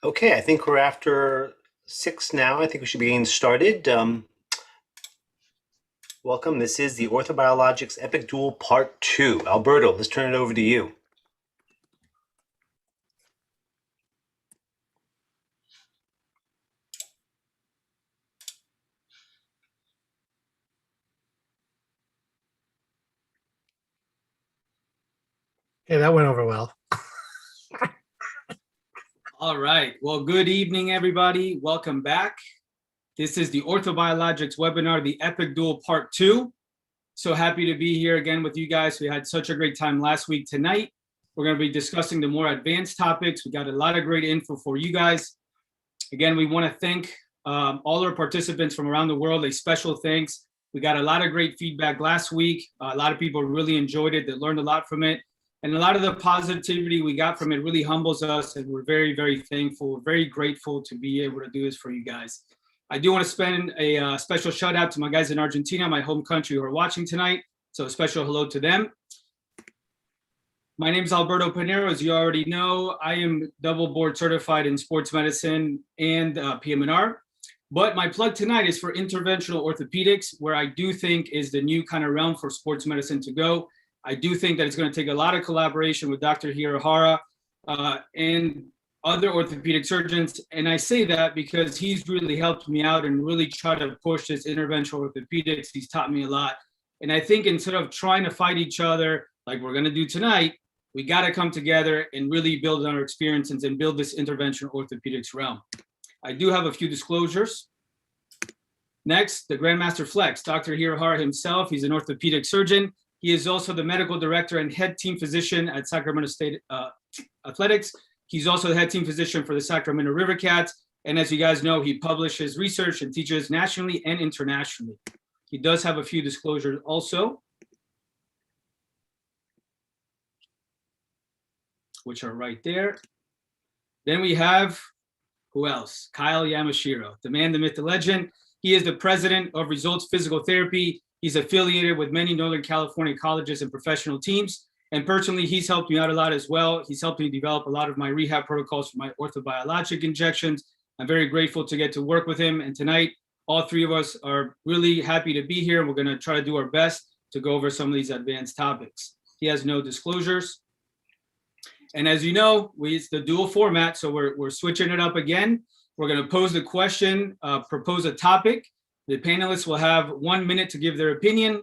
Okay, I think we're after 6 now. I think we should be getting started. Welcome. This is the OrthoBiologics Epic Duel Part 2. Alberto, let's turn it over to you. Okay, that went over well. All right. Well, good evening, everybody. Welcome back. This is the OrthoBiologics webinar, the Epic Duel Part 2. So happy to be here again with you guys. We had such a great time last week. Tonight, we're going to be discussing the more advanced topics. We got a lot of great info for you guys. Again, we want to thank all our participants from around the world. A special thanks. We got a lot of great feedback last week. A lot of people really enjoyed it. They learned a lot from it. And a lot of the positivity we got from it really humbles us, and we're very, very thankful. We're very grateful to be able to do this for you guys. I do want to spend a special shout out to my guys in Argentina, my home country, who are watching tonight. So a special hello to them. My name is Alberto Panero. As you already know, I am double board certified in sports medicine and PM&R. But my plug tonight is for interventional orthopedics, where I do think is the new kind of realm for sports medicine to go. I do think that it's going to take a lot of collaboration with Dr. Hirahara and other orthopedic surgeons. And I say that because he's really helped me out and really tried to push this interventional orthopedics. He's taught me a lot. And I think instead of trying to fight each other like we're going to do tonight, we got to come together and really build on our experiences and build this interventional orthopedics realm. I do have a few disclosures. Next, the Grandmaster Flex, Dr. Hirahara himself. He's an orthopedic surgeon. He is also the medical director and head team physician at Sacramento State Athletics. He's also the head team physician for the Sacramento River Cats. And as you guys know, he publishes research and teaches nationally and internationally. He does have a few disclosures also, which are right there. Then we have, who else? Kyle Yamashiro, the man, the myth, the legend. He is the president of Results Physical Therapy. He's affiliated with many Northern California colleges and professional teams. And personally, he's helped me out a lot as well. He's helped me develop a lot of my rehab protocols for my orthobiologic injections. I'm very grateful to get to work with him. And tonight, all three of us are really happy to be here. We're going to try to do our best to go over some of these advanced topics. He has no disclosures. And as you know, it's the dual format. So we're switching it up again. We're going to pose the question, propose a topic. The panelists will have 1 minute to give their opinion,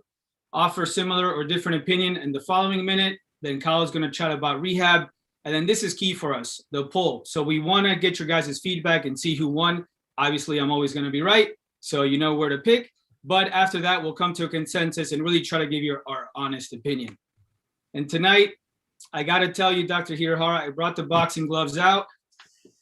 offer similar or different opinion in the following minute. Then Kyle is going to chat about rehab. And then this is key for us, the poll. So we want to get your guys' feedback and see who won. Obviously, I'm always going to be right, so you know where to pick. But after that, we'll come to a consensus and really try to give you our honest opinion. And tonight, I got to tell you, Dr. Hirahara, I brought the boxing gloves out.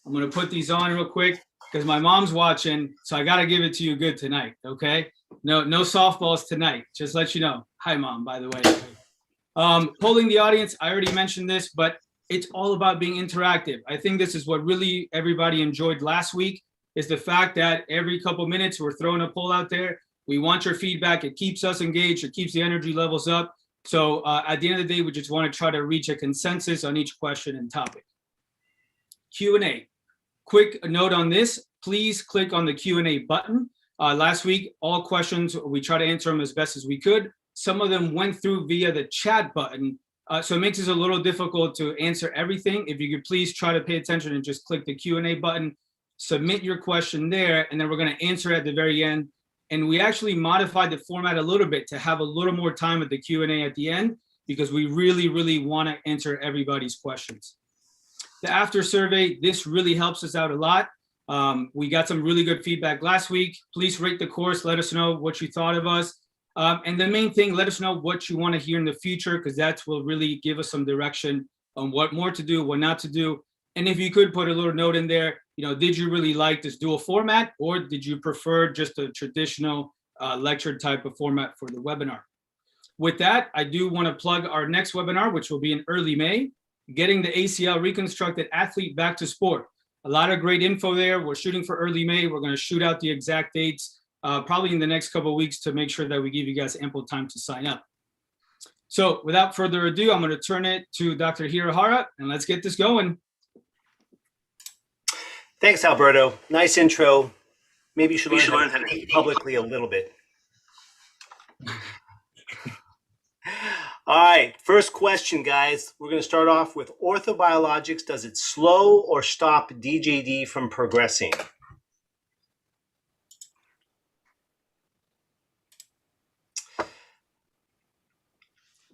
I'm going to put these on real quick, because my mom's watching, so I got to give it to you good tonight, okay? No softballs tonight, just let you know. Hi, Mom, by the way. Polling the audience, I already mentioned this, but it's all about being interactive. I think this is what really everybody enjoyed last week, is the fact that every couple minutes we're throwing a poll out there. We want your feedback. It keeps us engaged. It keeps the energy levels up. So at the end of the day, we just want to try to reach a consensus on each question and topic. Q&A. Quick note on this, please click on the Q&A button. Last week, all questions, we try to answer them as best as we could. Some of them went through via the chat button, so it makes it a little difficult to answer everything. If you could please try to pay attention and just click the Q&A button, submit your question there, and then we're going to answer at the very end. And we actually modified the format a little bit to have a little more time at the Q&A at the end, because we really, really want to answer everybody's questions. The after survey, this really helps us out a lot. We got some really good feedback last week. Please rate the course. Let us know what you thought of us. And the main thing, let us know what you want to hear in the future, because that will really give us some direction on what more to do, what not to do. And if you could put a little note in there, did you really like this dual format, or did you prefer just a traditional lecture type of format for the webinar? With that, I do want to plug our next webinar, which will be in early May. Getting the ACL reconstructed athlete back to sport. A lot of great info there. We're shooting for early May. We're going to shoot out the exact dates probably in the next couple of weeks to make sure that we give you guys ample time to sign up. So without further ado, I'm going to turn it to Dr. Hirahara, and let's get this going. Thanks, Alberto. Nice intro. Maybe you should learn how to speak publicly a little bit. All right, first question, guys. We're going to start off with OrthoBiologics. Does it slow or stop DJD from progressing?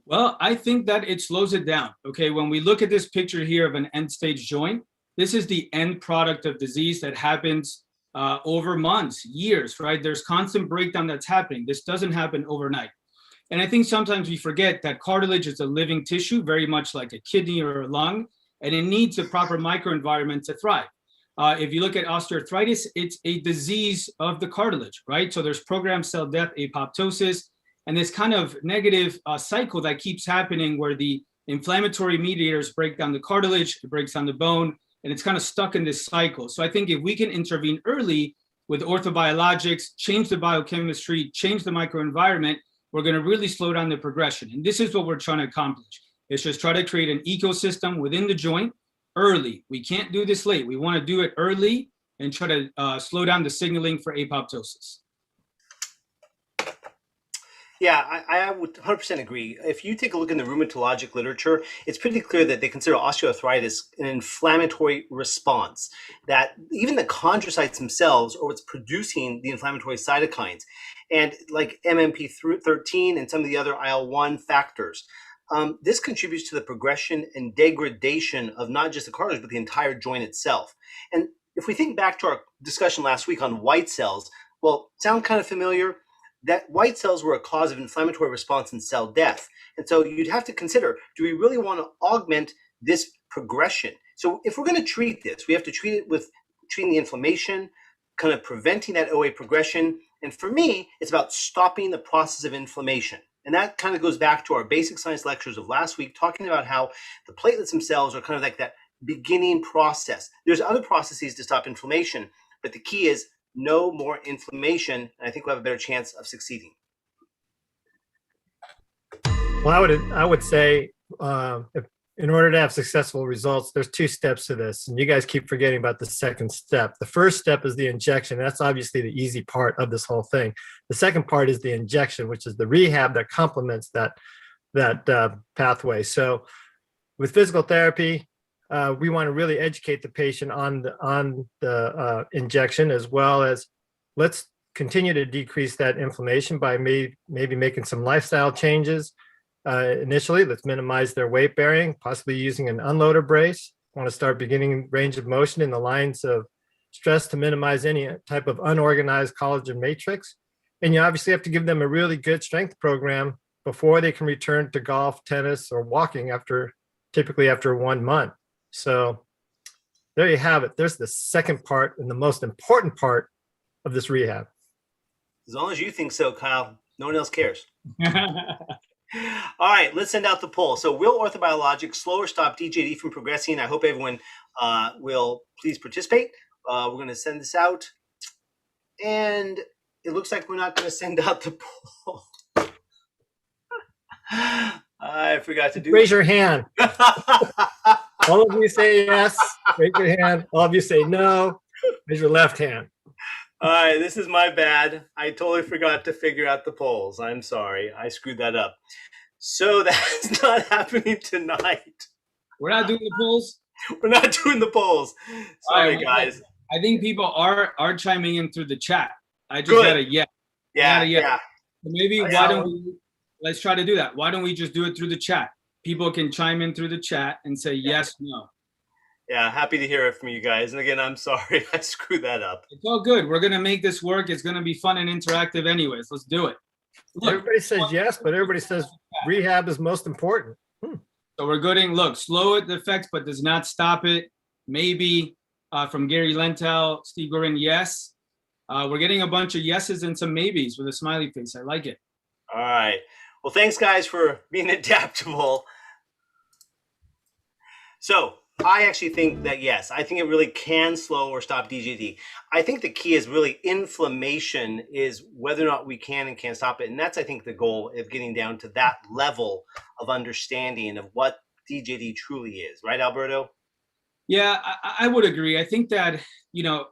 Well, I think that it slows it down. Okay, when we look at this picture here of an end-stage joint, this is the end product of disease that happens over months, years, right? There's constant breakdown that's happening. This doesn't happen overnight. And I think sometimes we forget that cartilage is a living tissue, very much like a kidney or a lung, and it needs a proper microenvironment to thrive. If you look at osteoarthritis, it's a disease of the cartilage, right? So there's programmed cell death, apoptosis, and this kind of negative cycle that keeps happening where the inflammatory mediators break down the cartilage, it breaks down the bone, and it's kind of stuck in this cycle. So I think if we can intervene early with orthobiologics, change the biochemistry, change the microenvironment, we're going to really slow down the progression. And this is what we're trying to accomplish. It's just try to create an ecosystem within the joint early. We can't do this late. We want to do it early and try to slow down the signaling for apoptosis. Yeah, I would 100% agree. If you take a look in the rheumatologic literature, it's pretty clear that they consider osteoarthritis an inflammatory response, that even the chondrocytes themselves are what's producing the inflammatory cytokines. And like MMP13 and some of the other IL-1 factors, this contributes to the progression and degradation of not just the cartilage, but the entire joint itself. And if we think back to our discussion last week on white cells, well, sound kind of familiar? That white cells were a cause of inflammatory response and cell death. And so you'd have to consider, do we really want to augment this progression? So if we're going to treat this, we have to treat it with treating the inflammation, kind of preventing that OA progression. And for me, it's about stopping the process of inflammation. And that kind of goes back to our basic science lectures of last week, talking about how the platelets themselves are kind of like that beginning process. There's other processes to stop inflammation, but the key is no more inflammation, and I think we'll have a better chance of succeeding. Well, I would say if, in order to have successful results, there's two steps to this, and you guys keep forgetting about the second step. The first step is the injection. That's obviously the easy part of this whole thing. The second part is the injection, which is the rehab that complements that pathway. So with physical therapy, we want to really educate the patient on the injection, as well as let's continue to decrease that inflammation by maybe making some lifestyle changes. Initially, let's minimize their weight bearing, possibly using an unloader brace. Want to start beginning range of motion in the lines of stress to minimize any type of unorganized collagen matrix. And you obviously have to give them a really good strength program before they can return to golf, tennis, or walking typically after 1 month. So there you have it. There's the second part and the most important part of this rehab. As long as you think so, Kyle, no one else cares. All right, let's send out the poll. So will OrthoBiologics slow or stop DJD from progressing? I hope everyone will please participate. We're going to send this out. And it looks like we're not going to send out the poll. I forgot to do Raise your hand. All of you say yes. Raise your hand. All of you say no. Raise your left hand. All right, this is my bad. I totally forgot to figure out the polls. I'm sorry. I screwed that up. So that's not happening tonight. We're not doing the polls? We're not doing the polls. Sorry, right, guys. I think people are chiming in through the chat. I just Good. got a yes. Yeah. So maybe why don't we, let's try to do that. Why don't we just do it through the chat? People can chime in through the chat and say yes, no. Yeah, happy to hear it from you guys. And again, I'm sorry I screwed that up. It's all good. We're going to make this work. It's going to be fun and interactive anyways. Let's do it. Look, everybody says yes, but everybody says rehab is most important. So we're getting, look, slow the effects, but does not stop it. Maybe from Gary Lentel, Steve Gorin, yes. We're getting a bunch of yeses and some maybes with a smiley face. I like it. All right. Well, thanks, guys, for being adaptable. So I actually think that, yes, I think it really can slow or stop DJD. I think the key is really inflammation is whether or not we can and can't stop it. And that's, I think, the goal of getting down to that level of understanding of what DJD truly is. Right, Alberto? Yeah, I would agree. I think that,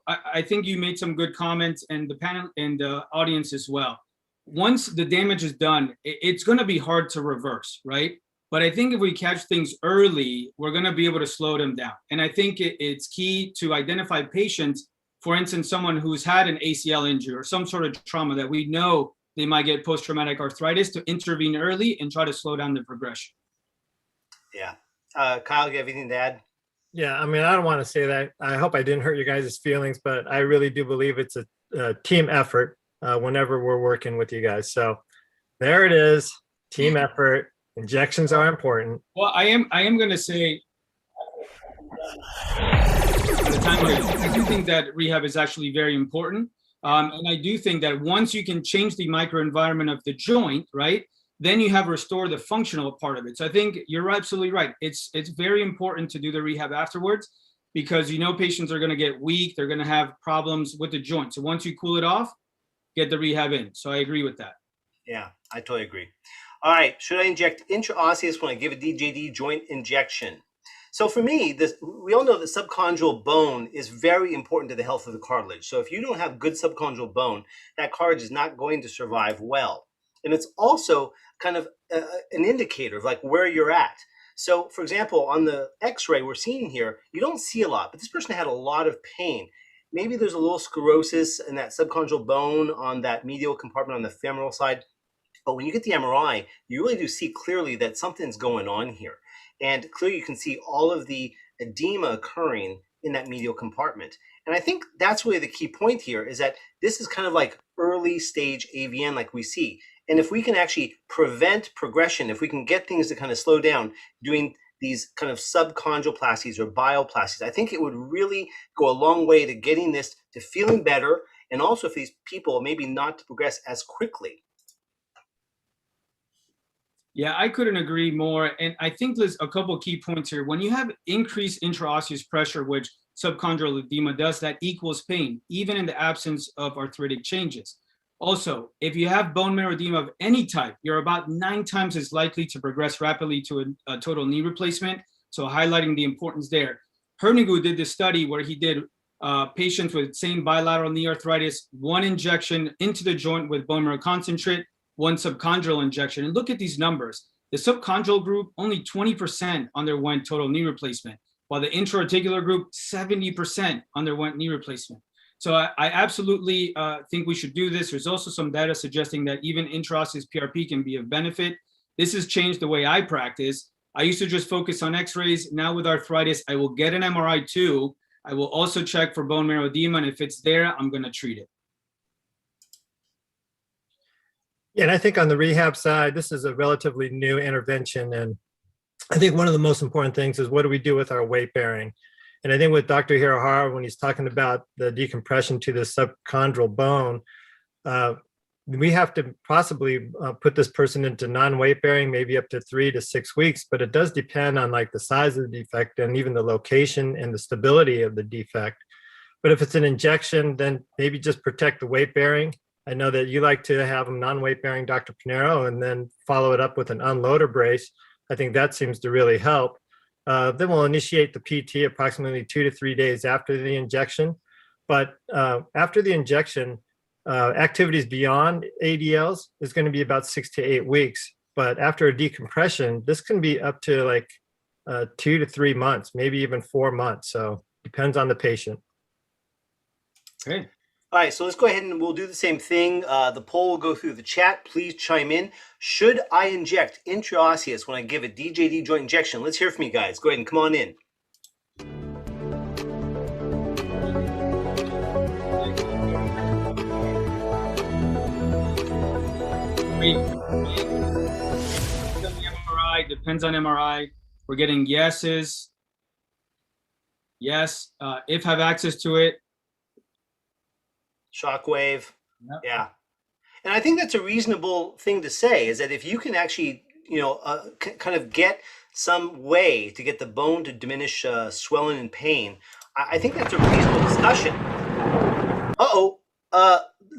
I think you made some good comments, and the panel and the audience as well. Once the damage is done, it's going to be hard to reverse, right? But I think if we catch things early, we're going to be able to slow them down. And I think it's key to identify patients, for instance, someone who's had an ACL injury or some sort of trauma that we know they might get post-traumatic arthritis, to intervene early and try to slow down the progression. Yeah. Kyle, you have anything to add? Yeah, I mean, I don't want to say that. I hope I didn't hurt your guys' feelings, but I really do believe it's a team effort whenever we're working with you guys. So there it is, team effort. Injections are important. Well, I am going to say, at the time, I do think that rehab is actually very important. And I do think that once you can change the microenvironment of the joint, right, then you have restored the functional part of it. So I think you're absolutely right. It's very important to do the rehab afterwards, because patients are going to get weak. They're going to have problems with the joint. So once you cool it off, get the rehab in. So I agree with that. Yeah, I totally agree. All right, should I inject intra-osseous when I give a DJD joint injection? So for me, we all know that subchondral bone is very important to the health of the cartilage. So if you don't have good subchondral bone, that cartilage is not going to survive well. And it's also kind of an indicator of like where you're at. So for example, on the x-ray we're seeing here, you don't see a lot, but this person had a lot of pain. Maybe there's a little sclerosis in that subchondral bone on that medial compartment on the femoral side. But when you get the MRI, you really do see clearly that something's going on here. And clearly you can see all of the edema occurring in that medial compartment. And I think that's really the key point here, is that this is kind of like early stage AVN like we see. And if we can actually prevent progression, if we can get things to kind of slow down doing these kind of subchondroplasties or bioplasties, I think it would really go a long way to getting this to feeling better, and also for these people maybe not to progress as quickly. Yeah, I couldn't agree more. And I think there's a couple of key points here. When you have increased intraosseous pressure, which subchondral edema does, that equals pain, even in the absence of arthritic changes. Also, if you have bone marrow edema of any type, you're about 9 times as likely to progress rapidly to a total knee replacement. So highlighting the importance there. Hernigu did this study where he did patients with same bilateral knee arthritis, 1 injection into the joint with bone marrow concentrate, 1 subchondral injection. And look at these numbers. The subchondral group, only 20% underwent total knee replacement, while the intra-articular group, 70% underwent knee replacement. So I absolutely think we should do this. There's also some data suggesting that even intraosseous PRP can be of benefit. This has changed the way I practice. I used to just focus on x-rays. Now with arthritis, I will get an MRI too. I will also check for bone marrow edema, and if it's there, I'm going to treat it. Yeah, and I think on the rehab side, this is a relatively new intervention. And I think one of the most important things is, what do we do with our weight bearing? And I think with Dr. Hirahara, when he's talking about the decompression to the subchondral bone, we have to possibly put this person into non-weight bearing, maybe up to 3 to 6 weeks, but it does depend on like the size of the defect and even the location and the stability of the defect. But if it's an injection, then maybe just protect the weight bearing. I know that you like to have them non-weight bearing, Dr. Panero, and then follow it up with an unloader brace. I think that seems to really help. Then we'll initiate the PT approximately 2 to 3 days after the injection. But after the injection, activities beyond ADLs is going to be about 6 to 8 weeks. But after a decompression, this can be up to like 2 to 3 months, maybe even 4 months. So depends on the patient. Okay. All right, so let's go ahead and we'll do the same thing. The poll will go through the chat. Please chime in. Should I inject intraosseous when I give a DJD joint injection? Let's hear from you guys. Go ahead and come on in. Depends on MRI. We're getting yeses. Yes. If have access to it. Shockwave. Yep. Yeah. And I think that's a reasonable thing to say, is that if you can actually, kind of get some way to get the bone to diminish swelling and pain, I think that's a reasonable discussion.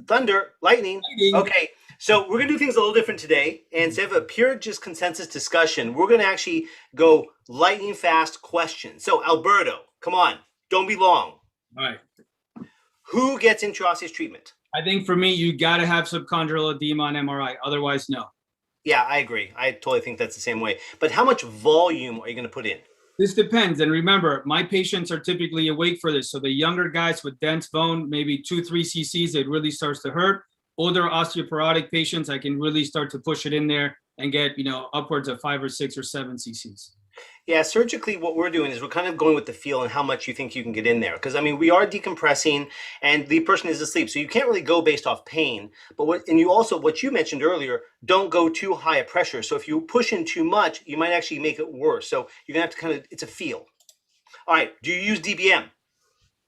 Thunder, lightning. Okay. So we're going to do things a little different today. And instead of a pure just consensus discussion, we're going to actually go lightning fast questions. So Alberto, Come on, don't be long. All right. Who gets intraosseous treatment? I think for me, you got to have subchondral edema on MRI. Otherwise, no. Yeah, I agree. I totally think that's the same way. But how much volume are you going to put in? This depends. And remember, my patients are typically awake for this. So the younger guys with dense bone, maybe 2-3 cc's, it really starts to hurt. Older osteoporotic patients, I can really start to push it in there and get, upwards of 5 or 6 or 7 cc's. Yeah, surgically, what we're doing is we're kind of going with the feel and how much you think you can get in there. Because, I mean, we are decompressing and the person is asleep. So you can't really go based off pain. But what you mentioned earlier, don't go too high a pressure. So if you push in too much, you might actually make it worse. So you're going to have to it's a feel. All right. Do you use DBM?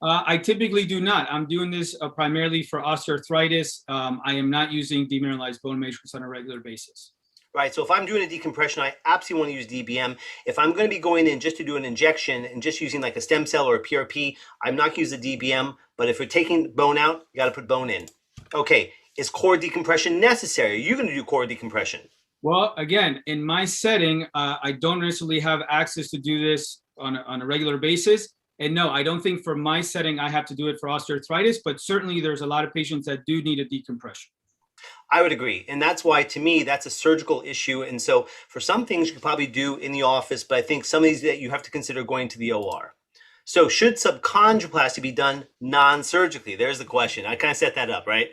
I typically do not. I'm doing this primarily for osteoarthritis. I am not using demineralized bone matrix on a regular basis. Right, so if I'm doing a decompression, I absolutely want to use DBM. If I'm going to be going in just to do an injection and just using like a stem cell or a PRP, I'm not going to use the DBM. But if you're taking bone out, you got to put bone in. Okay, is core decompression necessary? Are you going to do core decompression? Well, again, in my setting, I don't necessarily have access to do this on a regular basis. And no, I don't think for my setting, I have to do it for osteoarthritis, but certainly there's a lot of patients that do need a decompression. I would agree. And that's why, to me, that's a surgical issue. And so for some things you could probably do in the office, but I think some of these that you have to consider going to the OR. So should subchondroplasty be done non-surgically? There's the question. I kind of set that up, right?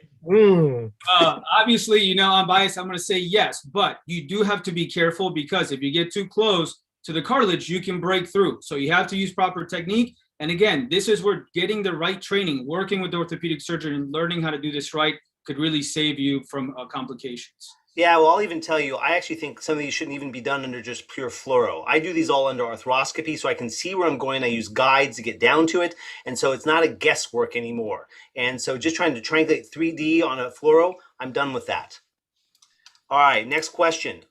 Obviously, I'm biased. I'm going to say yes, but you do have to be careful because if you get too close to the cartilage, you can break through. So you have to use proper technique. And again, this is where getting the right training, working with the orthopedic surgeon and learning how to do this right could really save you from complications. Yeah, well, I'll even tell you, I actually think some of these shouldn't even be done under just pure fluoro. I do these all under arthroscopy so I can see where I'm going. I use guides to get down to it. And so it's not a guesswork anymore. And so just trying to triangulate 3D on a fluoro, I'm done with that. All right, next question.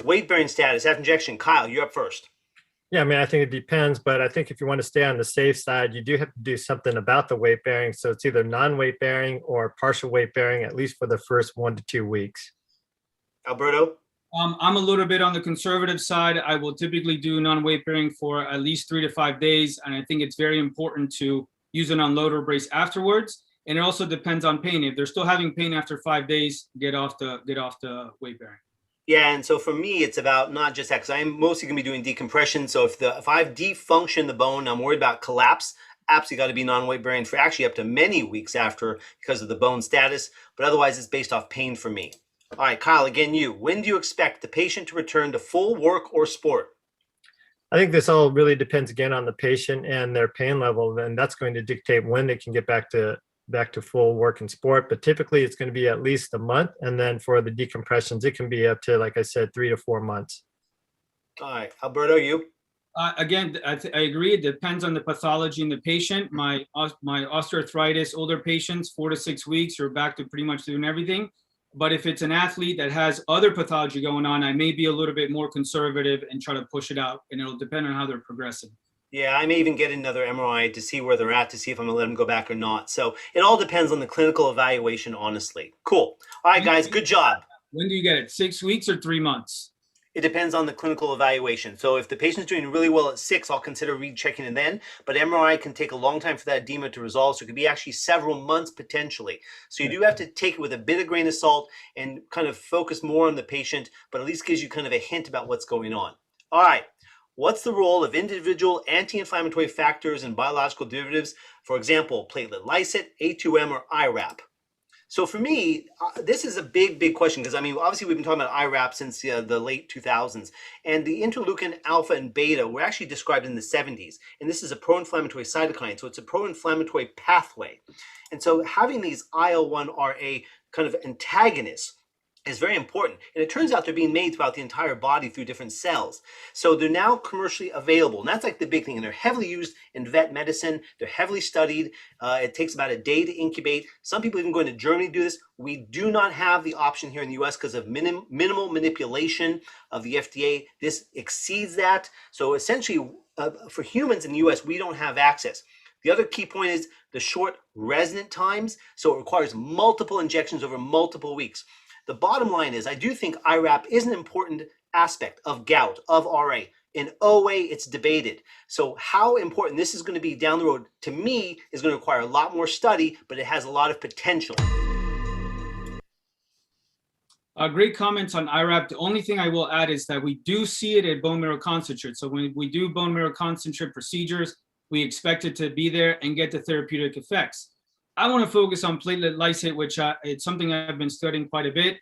Weight bearing status after injection. Kyle, you're up first. Yeah, I mean, I think it depends, but I think if you want to stay on the safe side, you do have to do something about the weight bearing. So it's either non-weight bearing or partial weight bearing, at least for the first 1 to 2 weeks. Alberto? I'm a little bit on the conservative side. I will typically do non-weight bearing for at least 3 to 5 days. And I think it's very important to use an unloader brace afterwards. And it also depends on pain. If they're still having pain after 5 days, get off the weight bearing. Yeah, and so for me, it's about not just that, because I'm mostly going to be doing decompression. So if I've defunctioned the bone, I'm worried about collapse. Absolutely got to be non-weight bearing for actually up to many weeks after because of the bone status. But otherwise, it's based off pain for me. All right, Kyle, again, when do you expect the patient to return to full work or sport? I think this all really depends again on the patient and their pain level, and that's going to dictate when they can get back to full work and sport. But typically it's going to be at least a month. And then for the decompressions, it can be up to, like I said, 3 to 4 months. All right, Alberto, you? Again, I agree. It depends on the pathology in the patient. My osteoarthritis, older patients, 4 to 6 weeks, you're back to pretty much doing everything. But if it's an athlete that has other pathology going on, I may be a little bit more conservative and try to push it out. And it'll depend on how they're progressing. Yeah, I may even get another MRI to see where they're at, to see if I'm going to let them go back or not. So it all depends on the clinical evaluation, honestly. Cool. All right, guys, good job. When do you get it? 6 weeks or 3 months? It depends on the clinical evaluation. So if the patient's doing really well at 6, I'll consider rechecking it then. But MRI can take a long time for that edema to resolve. So it could be actually several months potentially. So you do have to take it with a bit of grain of salt and kind of focus more on the patient, but at least gives you kind of a hint about what's going on. All right. What's the role of individual anti-inflammatory factors and biological derivatives? For example, platelet lysate, A2M, or IRAP. So for me, this is a big question because, I mean, obviously we've been talking about IRAP since the late 2000s. And the interleukin alpha and beta were actually described in the 70s. And this is a pro-inflammatory cytokine. So it's a pro-inflammatory pathway. And so having these IL-1RA kind of antagonists is very important. And it turns out they're being made throughout the entire body through different cells. So they're now commercially available. And that's like the big thing. And they're heavily used in vet medicine. They're heavily studied. It takes about a day to incubate. Some people even going to Germany to do this. We do not have the option here in the US because of minimal manipulation of the FDA. This exceeds that. So essentially, for humans in the US, we don't have access. The other key point is the short resident times. So it requires multiple injections over multiple weeks. The bottom line is I do think IRAP is an important aspect of gout, of RA. In OA, it's debated. So how important this is going to be down the road, to me, is going to require a lot more study, but it has a lot of potential. Great comments on IRAP. The only thing I will add is that we do see it at bone marrow concentrate. So when we do bone marrow concentrate procedures, we expect it to be there and get the therapeutic effects. I want to focus on platelet lysate, which it's something I've been studying quite a bit.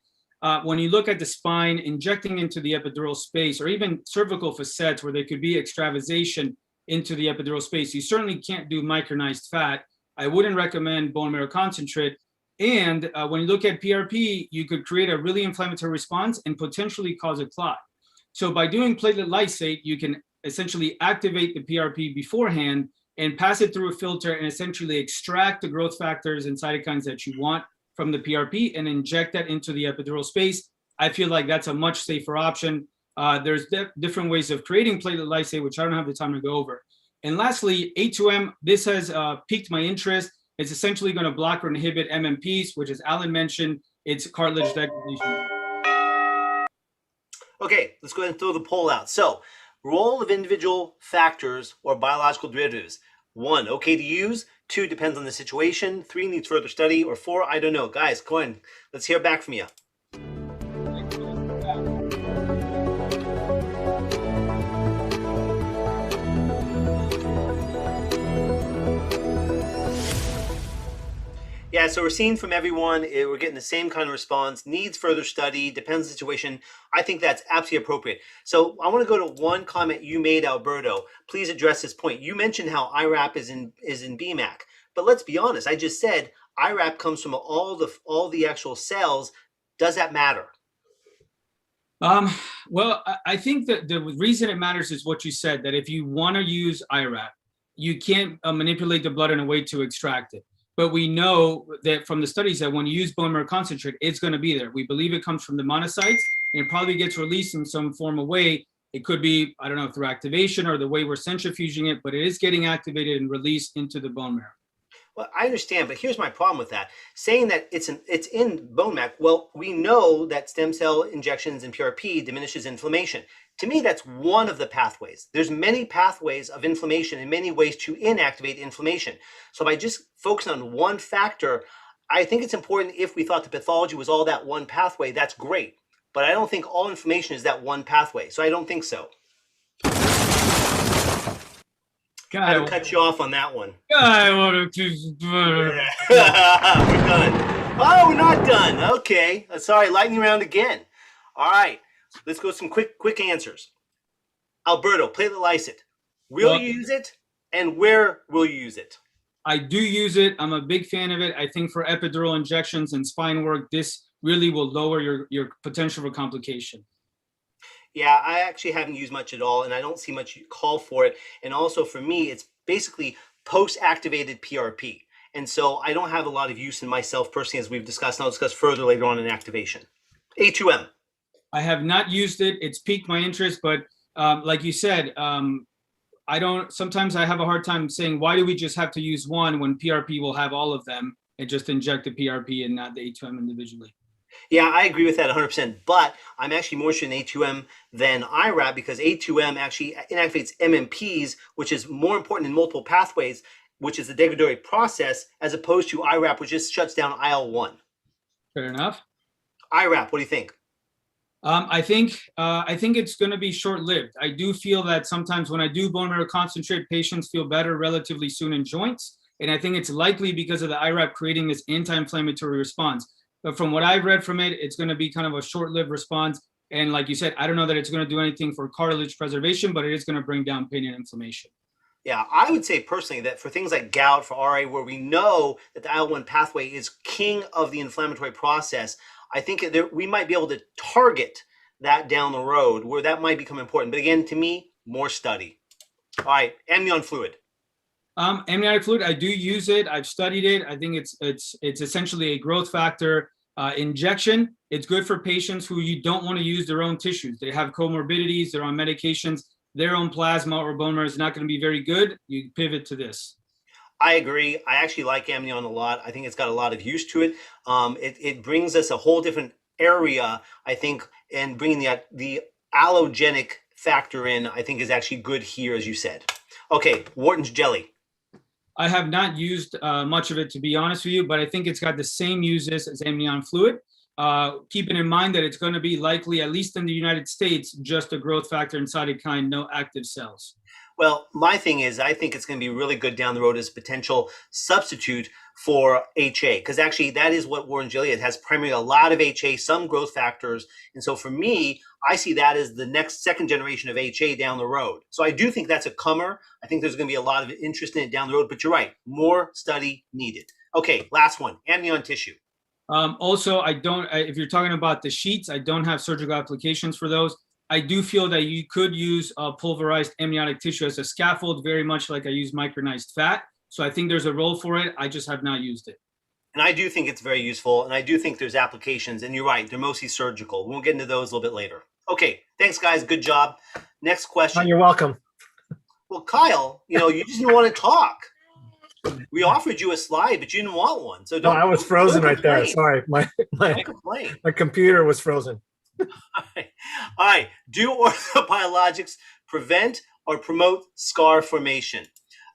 When you look at the spine, injecting into the epidural space, or even cervical facets where there could be extravasation into the epidural space, you certainly can't do micronized fat. I wouldn't recommend bone marrow concentrate. And when you look at PRP, you could create a really inflammatory response and potentially cause a clot. So by doing platelet lysate, you can essentially activate the PRP beforehand and pass it through a filter and essentially extract the growth factors and cytokines that you want from the PRP and inject that into the epidural space. I feel like that's a much safer option. There's different ways of creating platelet lysate, which I don't have the time to go over. And lastly, A2M, this has piqued my interest. It's essentially going to block or inhibit MMPs, which, as Alan mentioned, it's cartilage degradation. Okay, let's go ahead and throw the poll out. So, role of individual factors or biological derivatives. 1, okay to use. 2, depends on the situation. 3, needs further study. Or 4, I don't know. Guys, go on. Let's hear back from you. Yeah, so we're seeing from everyone, we're getting the same kind of response, needs further study, depends on the situation. I think that's absolutely appropriate. So I want to go to one comment you made, Alberto. Please address this point. You mentioned how IRAP is in BMAC, but let's be honest. I just said IRAP comes from all the actual cells. Does that matter? Well, I think that the reason it matters is what you said, that if you want to use IRAP, you can't manipulate the blood in a way to extract it. But we know that from the studies that when you use bone marrow concentrate, it's going to be there. We believe it comes from the monocytes, and it probably gets released in some form of way. It could be, I don't know, through activation or the way we're centrifuging it, but it is getting activated and released into the bone marrow. Well, I understand, but here's my problem with that. Saying that it's in bone marrow, well, we know that stem cell injections and PRP diminishes inflammation. To me, that's one of the pathways. There's many pathways of inflammation and many ways to inactivate inflammation. So by just focusing on one factor, I think it's important. If we thought the pathology was all that one pathway, that's great. But I don't think all inflammation is that one pathway. So I don't think so. I had to cut you off on that one. I want to. We're done. Oh, we're not done. Okay. Sorry, lightning round again. All right. Let's go some quick answers. Alberto, platelet lysate. Will you use it? And where will you use it? I do use it. I'm a big fan of it. I think for epidural injections and spine work, this really will lower your potential for complication. Yeah, I actually haven't used much at all, and I don't see much call for it. And also for me, it's basically post-activated PRP. And so I don't have a lot of use in myself personally, as we've discussed, and I'll discuss further later on in activation. A2M. I have not used it. It's piqued my interest, but like you said, sometimes I have a hard time saying, why do we just have to use one when PRP will have all of them and just inject the PRP and not the A2M individually? Yeah, I agree with that 100%, but I'm actually more interested in A2M than IRAP because A2M actually inactivates MMPs, which is more important in multiple pathways, which is the degradatory process, as opposed to IRAP, which just shuts down IL-1. Fair enough. IRAP, what do you think? I think it's going to be short-lived. I do feel that sometimes when I do bone marrow concentrate, patients feel better relatively soon in joints, and I think it's likely because of the IRAP creating this anti-inflammatory response. But from what I've read from it, it's going to be kind of a short-lived response. And like you said, I don't know that it's going to do anything for cartilage preservation, but it is going to bring down pain and inflammation. Yeah, I would say personally that for things like gout, for RA, where we know that the IL-1 pathway is king of the inflammatory process, I think we might be able to target that down the road where that might become important. But again, to me, more study. All right, amnion fluid. Amniotic fluid, I do use it. I've studied it. I think it's essentially a growth factor injection. It's good for patients who you don't want to use their own tissues. They have comorbidities, they're on medications, their own plasma or bone marrow is not going to be very good. You pivot to this. I agree. I actually like amnion a lot. I think it's got a lot of use to it. It brings us a whole different area, I think, and bringing the allogenic factor in, I think is actually good here, as you said. Okay, Wharton's jelly. I have not used much of it, to be honest with you, but I think it's got the same uses as amnion fluid. Keeping in mind that it's going to be likely, at least in the United States, just a growth factor and cytokine, no active cells. Well, my thing is, I think it's going to be really good down the road as a potential substitute for HA, because actually that is what Wharton's jelly is. It has primarily a lot of HA, some growth factors. And so for me, I see that as the next second generation of HA down the road. So I do think that's a comer. I think there's going to be a lot of interest in it down the road, but you're right, more study needed. Okay, last one, amnion tissue. Also, if you're talking about the sheets, I don't have surgical applications for those. I do feel that you could use pulverized amniotic tissue as a scaffold, very much like I use micronized fat. So I think there's a role for it. I just have not used it. And I do think it's very useful. And I do think there's applications. And you're right, they're mostly surgical. We'll get into those a little bit later. Okay, thanks, guys. Good job. Next question. Oh, you're welcome. Well, Kyle, you just didn't want to talk. We offered you a slide, but you didn't want one. So don't. No, I was frozen right there. complain. Sorry, Don't complain. my computer was frozen. All right. Do orthobiologics prevent or promote scar formation?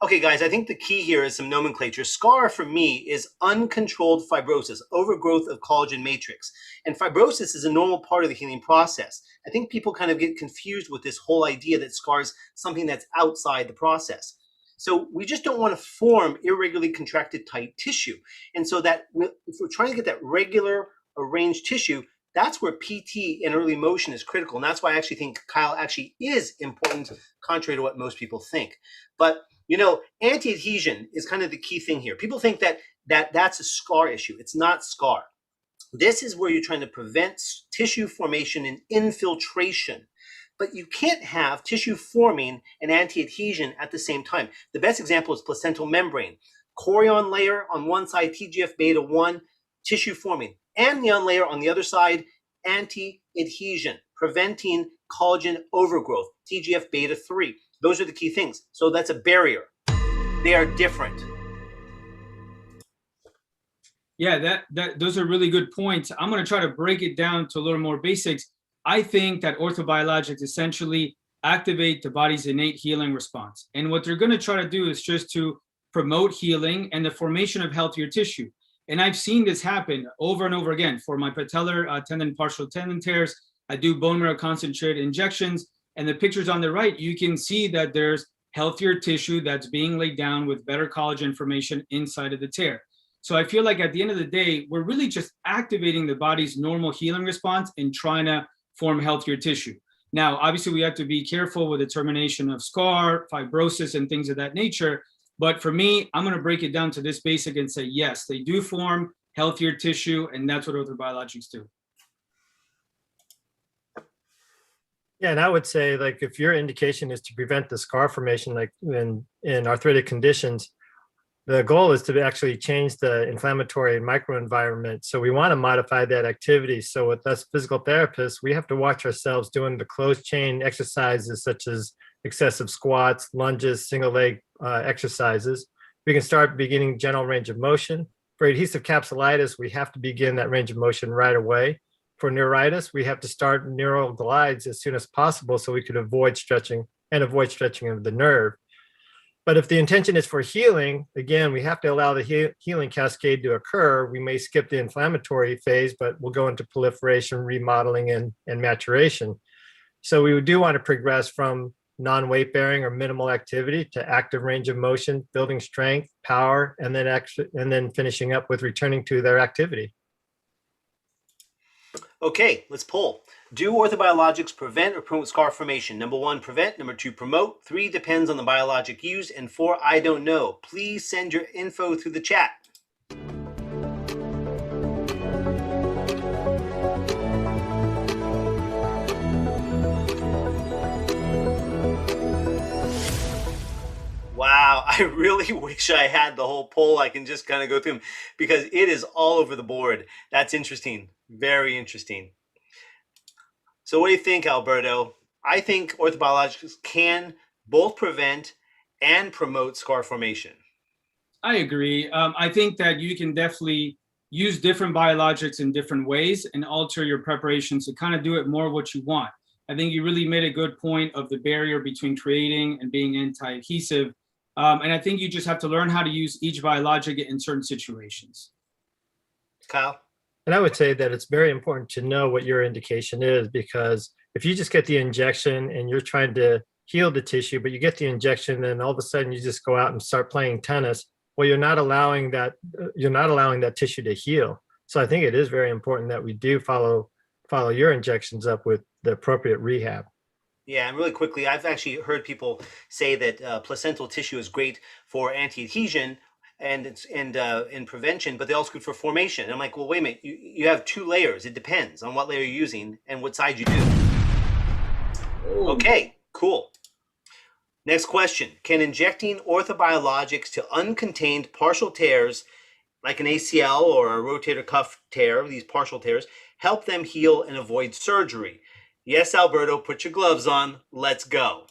Okay, guys, I think the key here is some nomenclature. Scar, for me, is uncontrolled fibrosis, overgrowth of collagen matrix. And fibrosis is a normal part of the healing process. I think people kind of get confused with this whole idea that scar is something that's outside the process. So we just don't want to form irregularly contracted tight tissue. And so that if we're trying to get that regular arranged tissue, that's where PT and early motion is critical. And that's why I actually think Kyle actually is important, contrary to what most people think. But, anti-adhesion is kind of the key thing here. People think that's a scar issue. It's not scar. This is where you're trying to prevent tissue formation and infiltration. But you can't have tissue forming and anti-adhesion at the same time. The best example is placental membrane. Chorion layer on one side, TGF-beta 1, tissue forming. Amnion layer on the other side, anti-adhesion, preventing collagen overgrowth, TGF-beta 3. Those are the key things. So that's a barrier. They are different. Yeah, those are really good points. I'm going to try to break it down to a little more basics. I think that orthobiologics essentially activate the body's innate healing response. And what they're going to try to do is just to promote healing and the formation of healthier tissue. And I've seen this happen over and over again. For my patellar tendon, partial tendon tears, I do bone marrow concentrated injections. And the pictures on the right, you can see that there's healthier tissue that's being laid down with better collagen formation inside of the tear. So I feel like at the end of the day, we're really just activating the body's normal healing response and trying to form healthier tissue. Now, obviously, we have to be careful with the termination of scar, fibrosis, and things of that nature. But for me, I'm going to break it down to this basic and say, yes, they do form healthier tissue, and that's what orthobiologics do. Yeah, and I would say, like, if your indication is to prevent the scar formation, like in arthritic conditions, the goal is to actually change the inflammatory microenvironment. So we want to modify that activity. So with us physical therapists, we have to watch ourselves doing the closed chain exercises such as excessive squats, lunges, single leg exercises. We can start beginning general range of motion. For adhesive capsulitis, we have to begin that range of motion right away. For neuritis, we have to start neural glides as soon as possible so we could avoid stretching of the nerve. But if the intention is for healing, again, we have to allow the healing cascade to occur. We may skip the inflammatory phase, but we'll go into proliferation, remodeling, and maturation. So we do want to progress from non-weight bearing or minimal activity to active range of motion, building strength, power, and then finishing up with returning to their activity. Okay, let's poll. Do orthobiologics prevent or promote scar formation? Number 1, prevent. Number 2, promote. 3, depends on the biologic used. And 4, I don't know. Please send your info through the chat. Wow, I really wish I had the whole poll. I can just kind of go through them because it is all over the board. That's interesting. Very interesting. So what do you think, Alberto? I think orthobiologics can both prevent and promote scar formation. I agree. I think that you can definitely use different biologics in different ways and alter your preparations to kind of do it more what you want. I think you really made a good point of the barrier between creating and being anti-adhesive. And I think you just have to learn how to use each biologic in certain situations. Kyle? And I would say that it's very important to know what your indication is, because if you just get the injection and you're trying to heal the tissue, but you get the injection, then all of a sudden you just go out and start playing tennis, well, you're not allowing that tissue to heal. So I think it is very important that we do follow your injections up with the appropriate rehab. Yeah, and really quickly, I've actually heard people say that placental tissue is great for anti-adhesion and prevention, but they're also good for formation. And I'm like, well, wait a minute, you have 2 layers. It depends on what layer you're using and what side you do. Ooh. Okay, cool. Next question. Can injecting orthobiologics to uncontained partial tears, like an ACL or a rotator cuff tear, these partial tears, help them heal and avoid surgery? Yes, Alberto, put your gloves on. Let's go.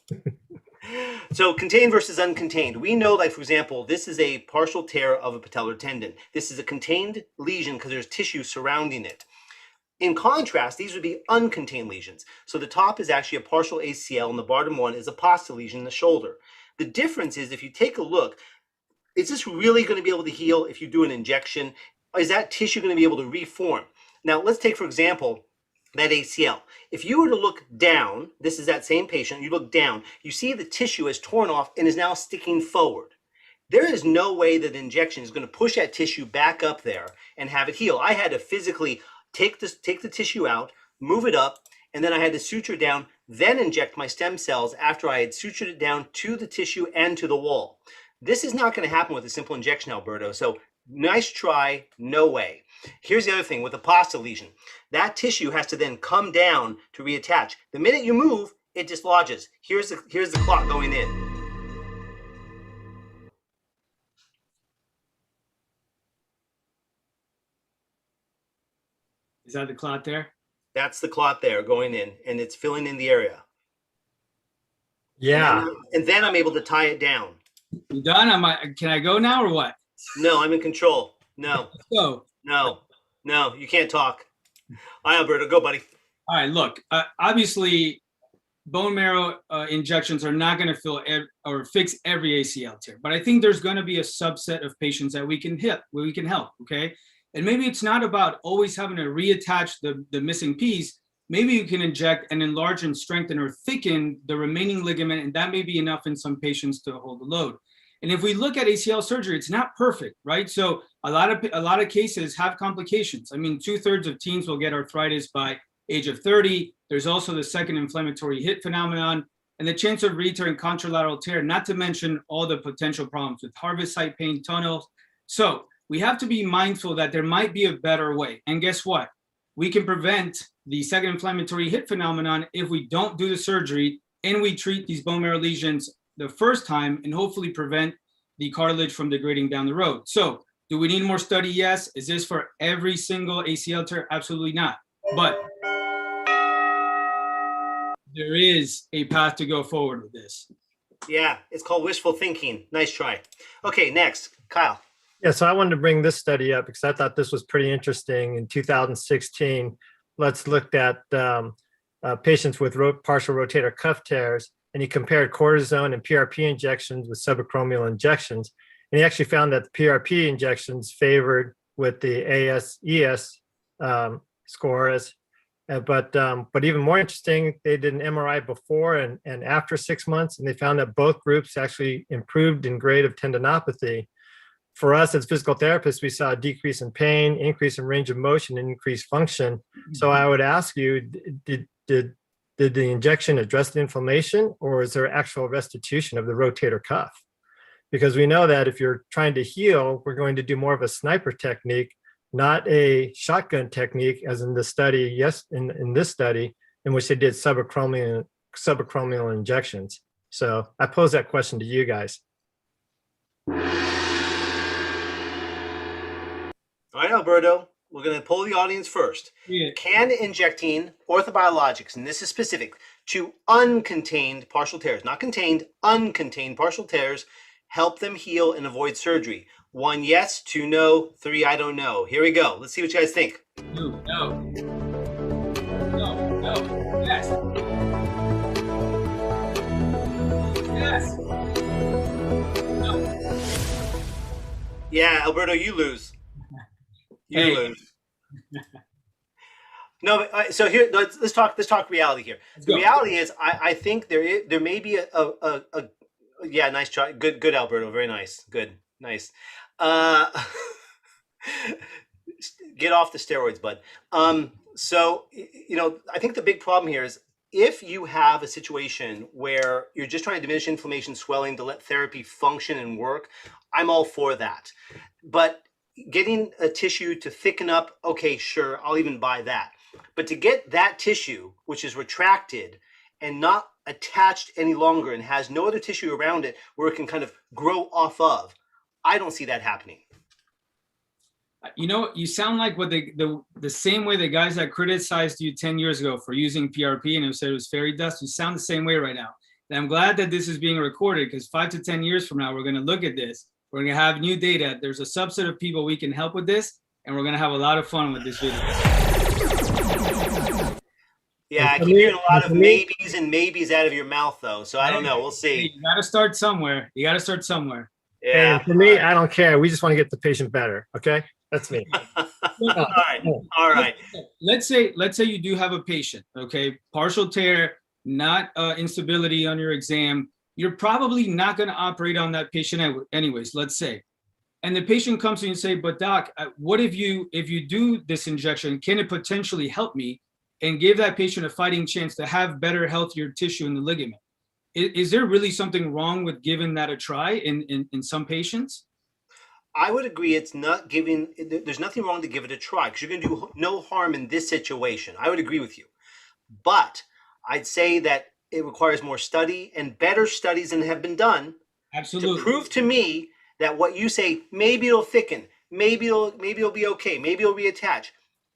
So contained versus uncontained. We know, like, for example, this is a partial tear of a patellar tendon. This is a contained lesion because there's tissue surrounding it. In contrast, these would be uncontained lesions. So the top is actually a partial ACL and the bottom one is a pasta lesion in the shoulder. The difference is, if you take a look, is this really going to be able to heal if you do an injection? Is that tissue going to be able to reform? Now, let's take, for example, that ACL. If you were to look down, this is that same patient, you look down, you see the tissue is torn off and is now sticking forward. There is no way that injection is going to push that tissue back up there and have it heal. I had to physically take the tissue out, move it up, and then I had to suture down, then inject my stem cells after I had sutured it down to the tissue and to the wall. This is not going to happen with a simple injection, Alberto. So nice try, no way. Here's the other thing with a pasta lesion. That tissue has to then come down to reattach. The minute you move, it dislodges. Here's the clot going in. Is that the clot there? That's the clot there going in, and it's filling in the area. Yeah. And then I'm able to tie it down. You done? Can I go now or what? No, I'm in control. No, Let's go. no, you can't talk. All right, Alberto, go, buddy. All right, look, obviously bone marrow injections are not going to fill or fix every ACL tear, but I think there's going to be a subset of patients that we can help, okay? And maybe it's not about always having to reattach the missing piece. Maybe you can inject and enlarge and strengthen or thicken the remaining ligament, and that may be enough in some patients to hold the load. And if we look at ACL surgery, it's not perfect, right? So a lot of cases have complications. I mean, 2/3 of teens will get arthritis by age of 30. There's also the second inflammatory hit phenomenon and the chance of return contralateral tear, not to mention all the potential problems with harvest site pain, tunnels. So we have to be mindful that there might be a better way. And guess what? We can prevent the second inflammatory hit phenomenon if we don't do the surgery and we treat these bone marrow lesions the first time and hopefully prevent the cartilage from degrading down the road. So do we need more study? Yes. Is this for every single ACL tear? Absolutely not. But there is a path to go forward with this. Yeah, it's called wishful thinking. Nice try. Okay, next, Kyle. Yeah, so I wanted to bring this study up because I thought this was pretty interesting. In 2016, let's look at patients with partial rotator cuff tears, and he compared cortisone and PRP injections with subacromial injections. And he actually found that the PRP injections favored with the ASES scores. But even more interesting, they did an MRI before and after 6 months, and they found that both groups actually improved in grade of tendinopathy. For us as physical therapists, we saw a decrease in pain, increase in range of motion, and increased function. So I would ask you, did the injection address the inflammation, or is there actual restitution of the rotator cuff? Because we know that if you're trying to heal, we're going to do more of a sniper technique, not a shotgun technique, as in the study, in this study, in which they did subacromial injections. So I pose that question to you guys. All right, Alberto, we're going to poll the audience first. Yeah. Can injecting orthobiologics, and this is specific to uncontained partial tears, not contained, uncontained partial tears, help them heal and avoid surgery? 1, yes, 2, no, 3, I don't know. Here we go. Let's see what you guys think. No, yes. Yes. Yeah, Alberto, you lose. You Hey. lose. No, but, so here let's talk reality here. The reality is, I think there may be a yeah, nice try, good Alberto, very nice, good, nice. Get off the steroids, bud. So I think the big problem here is if you have a situation where you're just trying to diminish inflammation, swelling to let therapy function and work, I'm all for that. But getting a tissue to thicken up, okay, sure, I'll even buy that. But to get that tissue, which is retracted and not attached any longer and has no other tissue around it where it can kind of grow off of, I don't see that happening. You sound like what the same way the guys that criticized you 10 years ago for using PRP and it said it was fairy dust. You sound the same way right now. And I'm glad that this is being recorded because 5 to 10 years from now, we're going to look at this. We're going to have new data. There's a subset of people we can help with this, and we're going to have a lot of fun with this video. Yeah, I keep hearing a lot of maybes and maybes out of your mouth, though. So I don't know. We'll see. Hey, you got to start somewhere. Yeah. And for me, I don't care. We just want to get the patient better. Okay, that's me. All right. Let's say you do have a patient. Okay, partial tear, not instability on your exam. You're probably not going to operate on that patient anyways. Let's say, and the patient comes to you and say, "But doc, what if you do this injection? Can it potentially help me?" And give that patient a fighting chance to have better, healthier tissue in the ligament. Is there really something wrong with giving that a try in some patients? I would agree. It's not giving. There's nothing wrong to give it a try because you're going to do no harm in this situation. I would agree with you, but I'd say that it requires more study and better studies than have been done. Absolutely. To prove to me that what you say, maybe it'll thicken, maybe it'll be okay, maybe it'll reattach.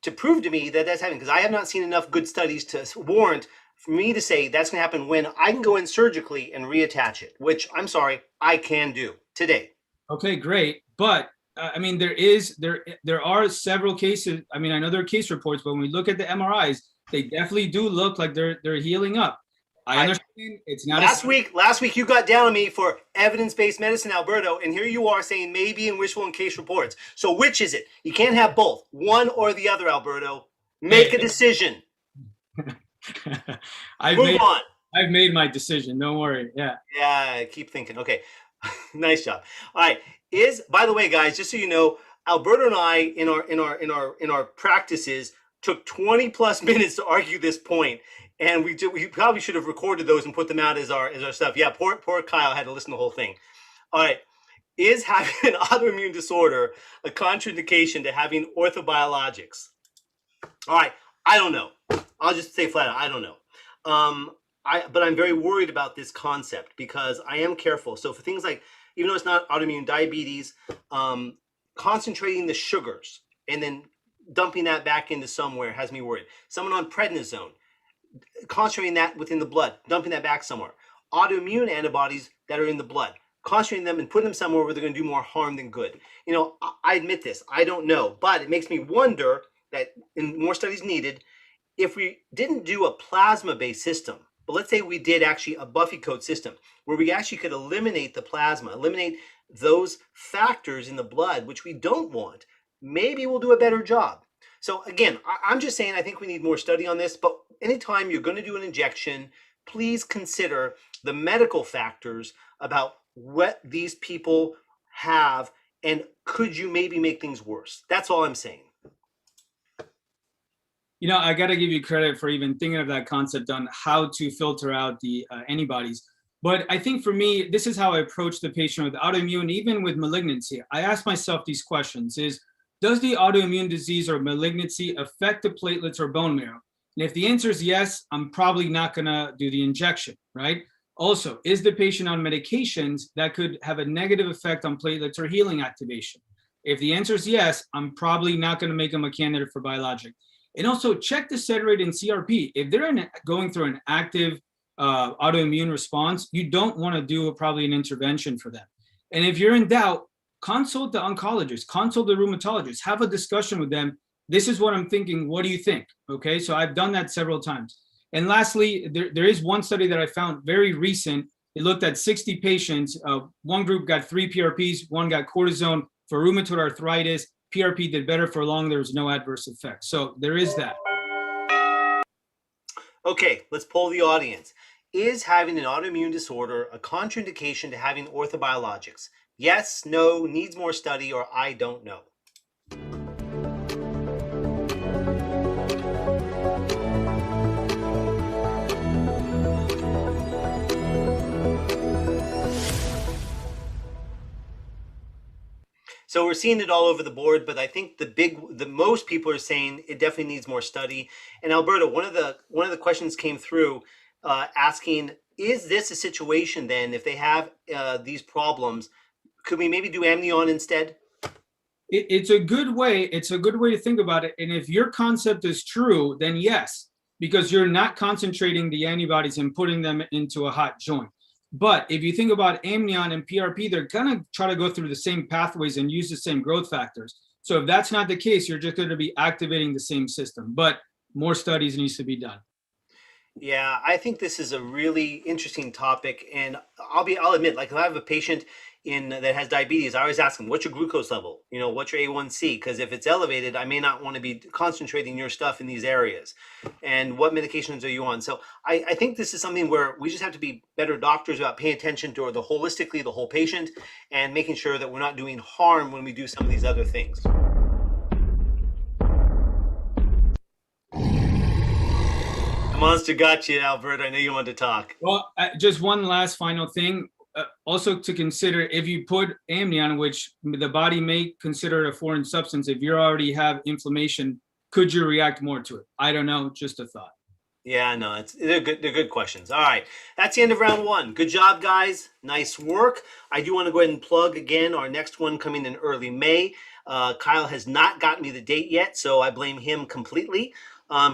To prove to me that that's happening, because I have not seen enough good studies to warrant for me to say that's going to happen when I can go in surgically and reattach it, which I'm sorry, I can do today. Okay, great. But I mean, there are several cases. I mean, I know there are case reports, but when we look at the MRIs, they definitely do look like they're healing up. I understand it's not last week you got down on me for evidence-based medicine, Alberto, and here you are saying maybe in wishful and case reports. So which is it? You can't have both, one or the other, Alberto. Make a decision. Move on. I've made my decision. Don't worry. Yeah. Yeah, I keep thinking. Okay. Nice job. All right. By the way, guys, just so you know, Alberto and I in our practices took 20 plus minutes to argue this point. And we probably should have recorded those and put them out as our stuff. Yeah, poor Kyle had to listen to the whole thing. All right. Is having an autoimmune disorder a contraindication to having orthobiologics? All right. I don't know. I'll just say flat out, I don't know. But I'm very worried about this concept because I am careful. So for things like, even though it's not autoimmune diabetes, concentrating the sugars and then dumping that back into somewhere has me worried. Someone on prednisone, concentrating that within the blood, dumping that back somewhere. Autoimmune antibodies that are in the blood, concentrating them and putting them somewhere where they're going to do more harm than good. I admit this, I don't know, but it makes me wonder that in more studies needed, if we didn't do a plasma-based system, but let's say we did actually a Buffy code system where we actually could eliminate the plasma, eliminate those factors in the blood, which we don't want, maybe we'll do a better job. So again, I'm just saying I think we need more study on this, but anytime you're going to do an injection, please consider the medical factors about what these people have and could you maybe make things worse? That's all I'm saying. I got to give you credit for even thinking of that concept on how to filter out the antibodies. But I think for me, this is how I approach the patient with autoimmune, even with malignancy. I ask myself these questions does the autoimmune disease or malignancy affect the platelets or bone marrow? And if the answer is yes, I'm probably not going to do the injection, right? Also, is the patient on medications that could have a negative effect on platelets or healing activation? If the answer is yes, I'm probably not going to make them a candidate for biologic. And also check the SED rate in CRP. If they're going through an active autoimmune response, you don't want to do probably an intervention for them. And if you're in doubt, consult the oncologist, consult the rheumatologist, have a discussion with them. This is what I'm thinking. What do you think? Okay, so I've done that several times. And lastly, there is one study that I found very recent It looked at 60 patients. One group got 3 PRPs, one got cortisone. For rheumatoid arthritis, PRP did better for long. There was no adverse effect. So there is that. Okay, let's poll the audience. Is having an autoimmune disorder a contraindication to having orthobiologics? Yes, no, needs more study, or I don't know. So we're seeing it all over the board, but I think the most people are saying it definitely needs more study. And Alberto, one of the questions came through asking, is this a situation then, if they have these problems, could we maybe do amnion instead? It's a good way. It's a good way to think about it. And if your concept is true, then yes, because you're not concentrating the antibodies and putting them into a hot joint. But if you think about amnion and PRP, they're going to try to go through the same pathways and use the same growth factors. So if that's not the case, you're just going to be activating the same system. But more studies needs to be done. Yeah, I think this is a really interesting topic, and I'll admit, like if I have a patient that has diabetes, I always ask them, what's your glucose level? You know, what's your A1C? Because if it's elevated, I may not want to be concentrating your stuff in these areas. And what medications are you on? So I think this is something where we just have to be better doctors about paying attention to the holistically, the whole patient, and making sure that we're not doing harm when we do some of these other things. Monster got you, Albert. I know you want to talk. Well, just one last final thing. Also to consider, if you put amnion, which the body may consider a foreign substance, if you already have inflammation, could you react more to it? I don't know. Just a thought. Yeah, no, they're good questions. All right, that's the end of round one. Good job, guys. Nice work. I do want to go ahead and plug again our next one coming in early May. Kyle has not gotten me the date yet, so I blame him completely.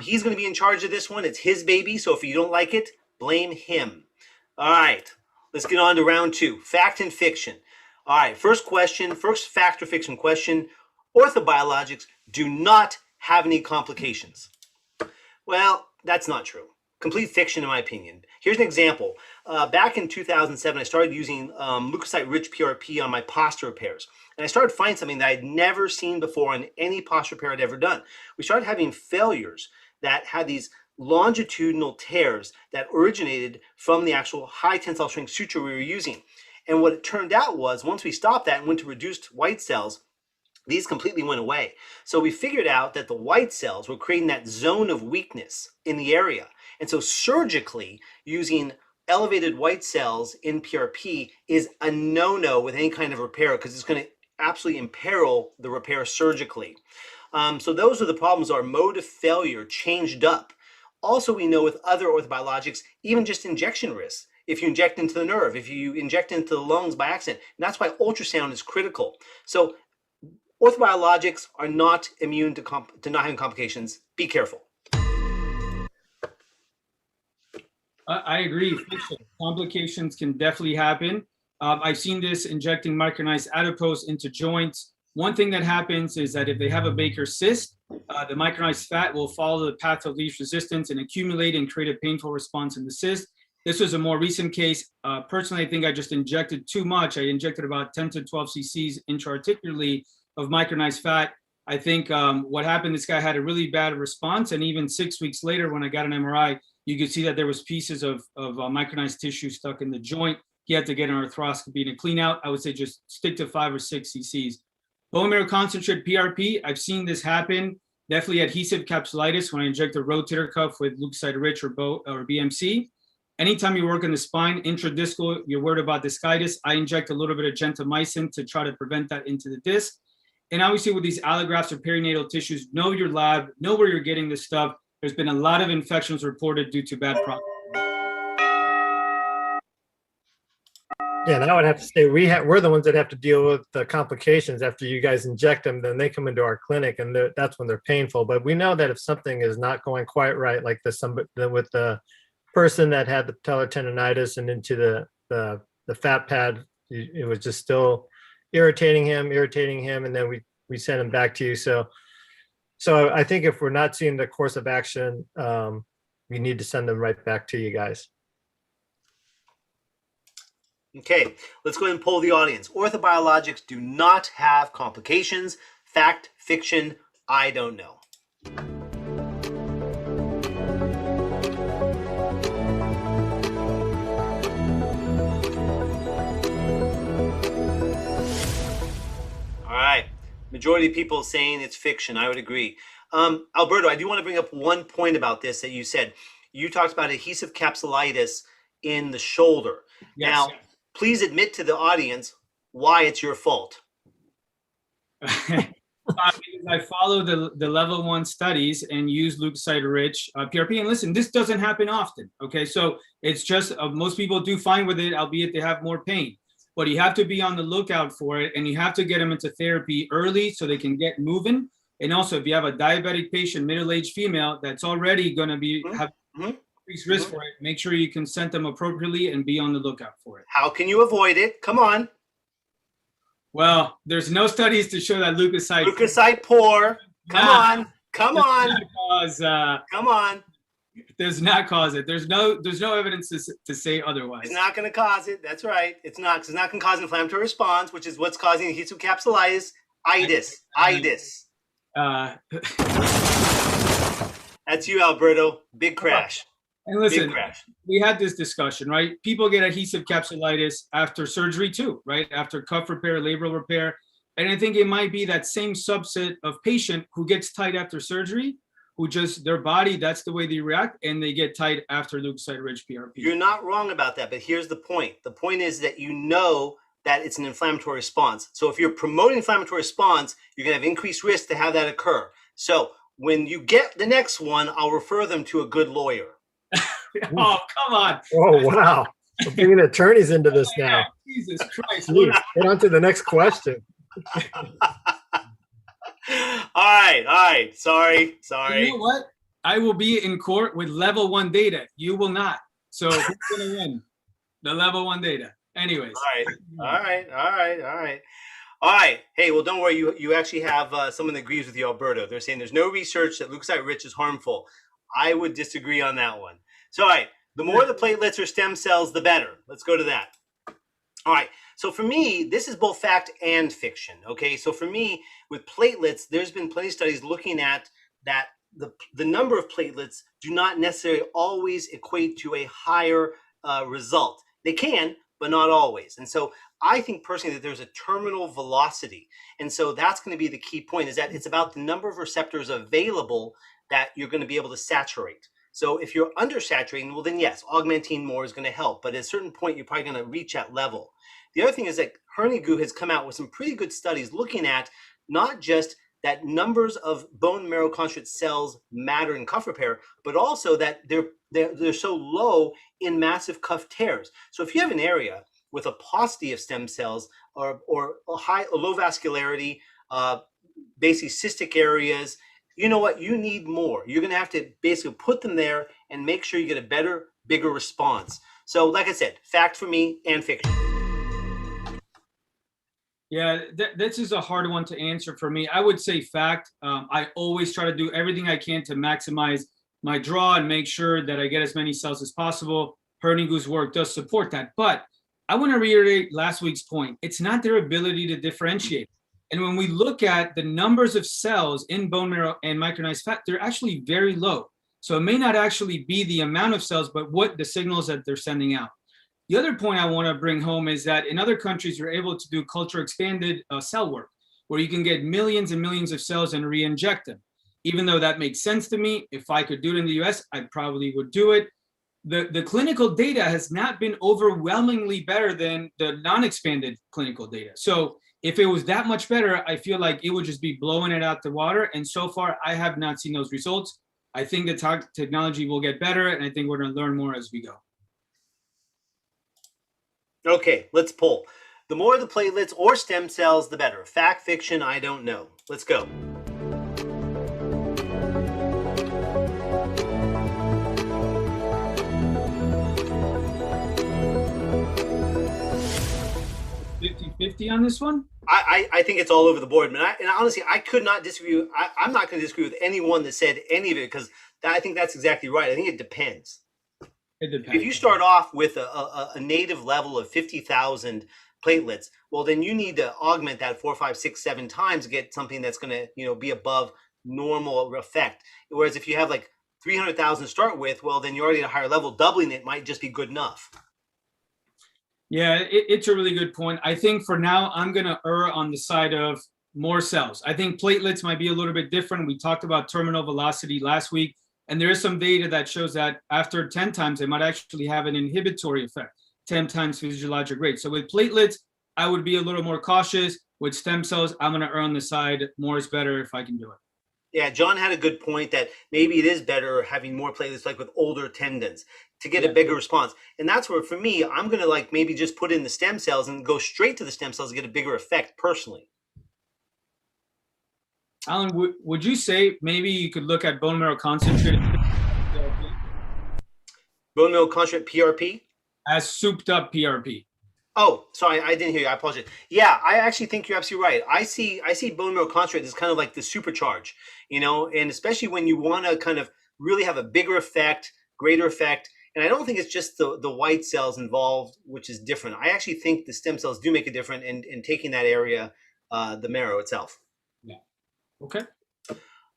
He's going to be in charge of this one. It's his baby, so if you don't like it, blame him. All right, let's get on to round two, fact and fiction. All right, first fact or fiction question. Orthobiologics do not have any complications. Well, that's not true. Complete fiction, in my opinion. Here's an example. Back in 2007, I started using leukocyte-rich PRP on my posture repairs. And I started finding something that I'd never seen before on any posture repair I'd ever done. We started having failures that had these longitudinal tears that originated from the actual high tensile strength suture we were using. And what it turned out was, once we stopped that and went to reduced white cells, these completely went away. So we figured out that the white cells were creating that zone of weakness in the area. And so surgically using elevated white cells in PRP is a no-no with any kind of repair, because it's going to absolutely imperil the repair surgically. So those are the problems. Our mode of failure changed up. Also, we know with other orthobiologics, even just injection risks. If you inject into the nerve, if you inject into the lungs by accident, and that's why ultrasound is critical. So orthobiologics are not immune to not having complications. Be careful. I agree. Complications can definitely happen. I've seen this injecting micronized adipose into joints. One thing that happens is that if they have a Baker cyst, the micronized fat will follow the path of least resistance and accumulate and create a painful response in the cyst. This was a more recent case. Personally, I think I just injected too much. I injected about 10 to 12 cc's intra-articularly of micronized fat. I think what happened, this guy had a really bad response. And even 6 weeks later, when I got an MRI, you could see that there was pieces of micronized tissue stuck in the joint. He had to get an arthroscopy to clean out. I would say just stick to 5 or 6 cc's. Bone marrow concentrate PRP, I've seen this happen. Definitely adhesive capsulitis when I inject a rotator cuff with leukocyte-rich or BMC. Anytime you work in the spine, intradiscal, you're worried about discitis, I inject a little bit of gentamicin to try to prevent that into the disc. And obviously with these allografts or perinatal tissues, know your lab, know where you're getting this stuff. There's been a lot of infections reported due to bad processing. Yeah, and I would have to say we're the ones that have to deal with the complications after you guys inject them. Then they come into our clinic, and that's when they're painful. But we know that if something is not going quite right, like with the person that had the patellar tendonitis and into the fat pad, it was just still irritating him, and then we send him back to you. So I think if we're not seeing the course of action, we need to send them right back to you guys. Okay, let's go ahead and poll the audience. Orthobiologics do not have complications. Fact, fiction, I don't know. All right, majority of people saying it's fiction. I would agree. Alberto, I do want to bring up one point about this that you said. You talked about adhesive capsulitis in the shoulder. Yes. Now, please admit to the audience why it's your fault. Because I follow the level 1 studies and use leukocyte-rich PRP. And listen, this doesn't happen often. Okay, so it's just most people do fine with it, albeit they have more pain. But you have to be on the lookout for it, and you have to get them into therapy early so they can get moving. And also, if you have a diabetic patient, middle-aged female, that's already going to be have increased risk for it, make sure you consent them appropriately and be on the lookout for it. How can you avoid it? Come on. Well, there's no studies to show that leukocyte poor. Come on. Come on. Come on. Does not cause it. There's no evidence to say otherwise. It's not going to cause it. That's right. It's not, because it's not going to cause an inflammatory response, which is what's causing adhesive capsulitis. Itis. That's you, Alberto. Big crash. And listen, we had this discussion, right? People get adhesive capsulitis after surgery too, right? After cuff repair, labral repair. And I think it might be that same subset of patient who gets tight after surgery, who just, their body, that's the way they react, and they get tight after leukocyte-rich PRP. You're not wrong about that, but here's the point. The point is that you know that it's an inflammatory response. So if you're promoting inflammatory response, you're going to have increased risk to have that occur. So when you get the next one, I'll refer them to a good lawyer. Oh, come on. Oh, wow. We're bringing attorneys into this now. Jesus Christ. Jeez, get on to the next question. All right. Sorry. You know what? I will be in court with level 1 data. You will not. So who's going to win? The level 1 data. Anyways. All right. Hey, well, don't worry. You actually have someone that agrees with you, Alberto. They're saying there's no research that leukocyte-rich is harmful. I would disagree on that one. So, all right, the more the platelets or stem cells, the better. Let's go to that. All right. So for me, this is both fact and fiction. Okay. So for me, with platelets, there's been plenty of studies looking at that the number of platelets do not necessarily always equate to a higher result. They can, but not always. And so I think personally that there's a terminal velocity. And so that's going to be the key point, is that it's about the number of receptors available that you're going to be able to saturate. So if you're undersaturating, well then yes, augmenting more is going to help. But at a certain point, you're probably going to reach that level. The other thing is that Hirahara has come out with some pretty good studies looking at not just that numbers of bone marrow concentrate cells matter in cuff repair, but also that they're so low in massive cuff tears. So if you have an area with a paucity of stem cells or a low vascularity, basically cystic areas, you know what? You need more. You're going to have to basically put them there and make sure you get a better, bigger response. So like I said, fact for me and fiction. Yeah, this is a hard one to answer for me. I would say fact. I always try to do everything I can to maximize my draw and make sure that I get as many cells as possible. Hirahara's work does support that. But I want to reiterate last week's point. It's not their ability to differentiate. And when we look at the numbers of cells in bone marrow and micronized fat, they're actually very low. So it may not actually be the amount of cells, but what the signals that they're sending out. The other point I want to bring home is that in other countries, you're able to do culture expanded cell work, where you can get millions and millions of cells and re-inject them. Even though that makes sense to me, if I could do it in the US, I probably would do it. The clinical data has not been overwhelmingly better than the non-expanded clinical data. So if it was that much better, I feel like it would just be blowing it out the water. And so far, I have not seen those results. I think the technology will get better, and I think we're going to learn more as we go. Okay, let's poll. The more the platelets or stem cells, the better. Fact, fiction, I don't know. Let's go. $50-50 on this one? I think it's all over the board, man. And honestly, I could not disagree. I'm not going to disagree with anyone that said any of it, because I think that's exactly right. I think it depends. It If depends. you start off with a native level of 50,000 platelets, well, then you need to augment that 4, 5, 6, 7 times to get something that's going to, be above normal effect. Whereas if you have like 300,000 to start with, well, then you're already at a higher level. Doubling it might just be good enough. Yeah, it's a really good point. I think for now, I'm going to err on the side of more cells. I think platelets might be a little bit different. We talked about terminal velocity last week, and there is some data that shows that after 10 times, it might actually have an inhibitory effect, 10 times physiologic rate. So with platelets, I would be a little more cautious. With stem cells, I'm going to err on the side more is better if I can do it. Yeah, John had a good point that maybe it is better having more platelets like with older tendons to get a bigger response. And that's where, for me, I'm going to like maybe just put in the stem cells and go straight to the stem cells to get a bigger effect personally. Alan, would you say maybe you could look at bone marrow concentrated Bone marrow concentrate PRP? as souped up PRP? Oh, sorry, I didn't hear you. I apologize. Yeah, I actually think you're absolutely right. I see bone marrow concentrate as kind of like the supercharge, and especially when you want to kind of really have a bigger effect, greater effect. And I don't think it's just the white cells involved, which is different. I actually think the stem cells do make a difference in taking that area, the marrow itself. Yeah. Okay.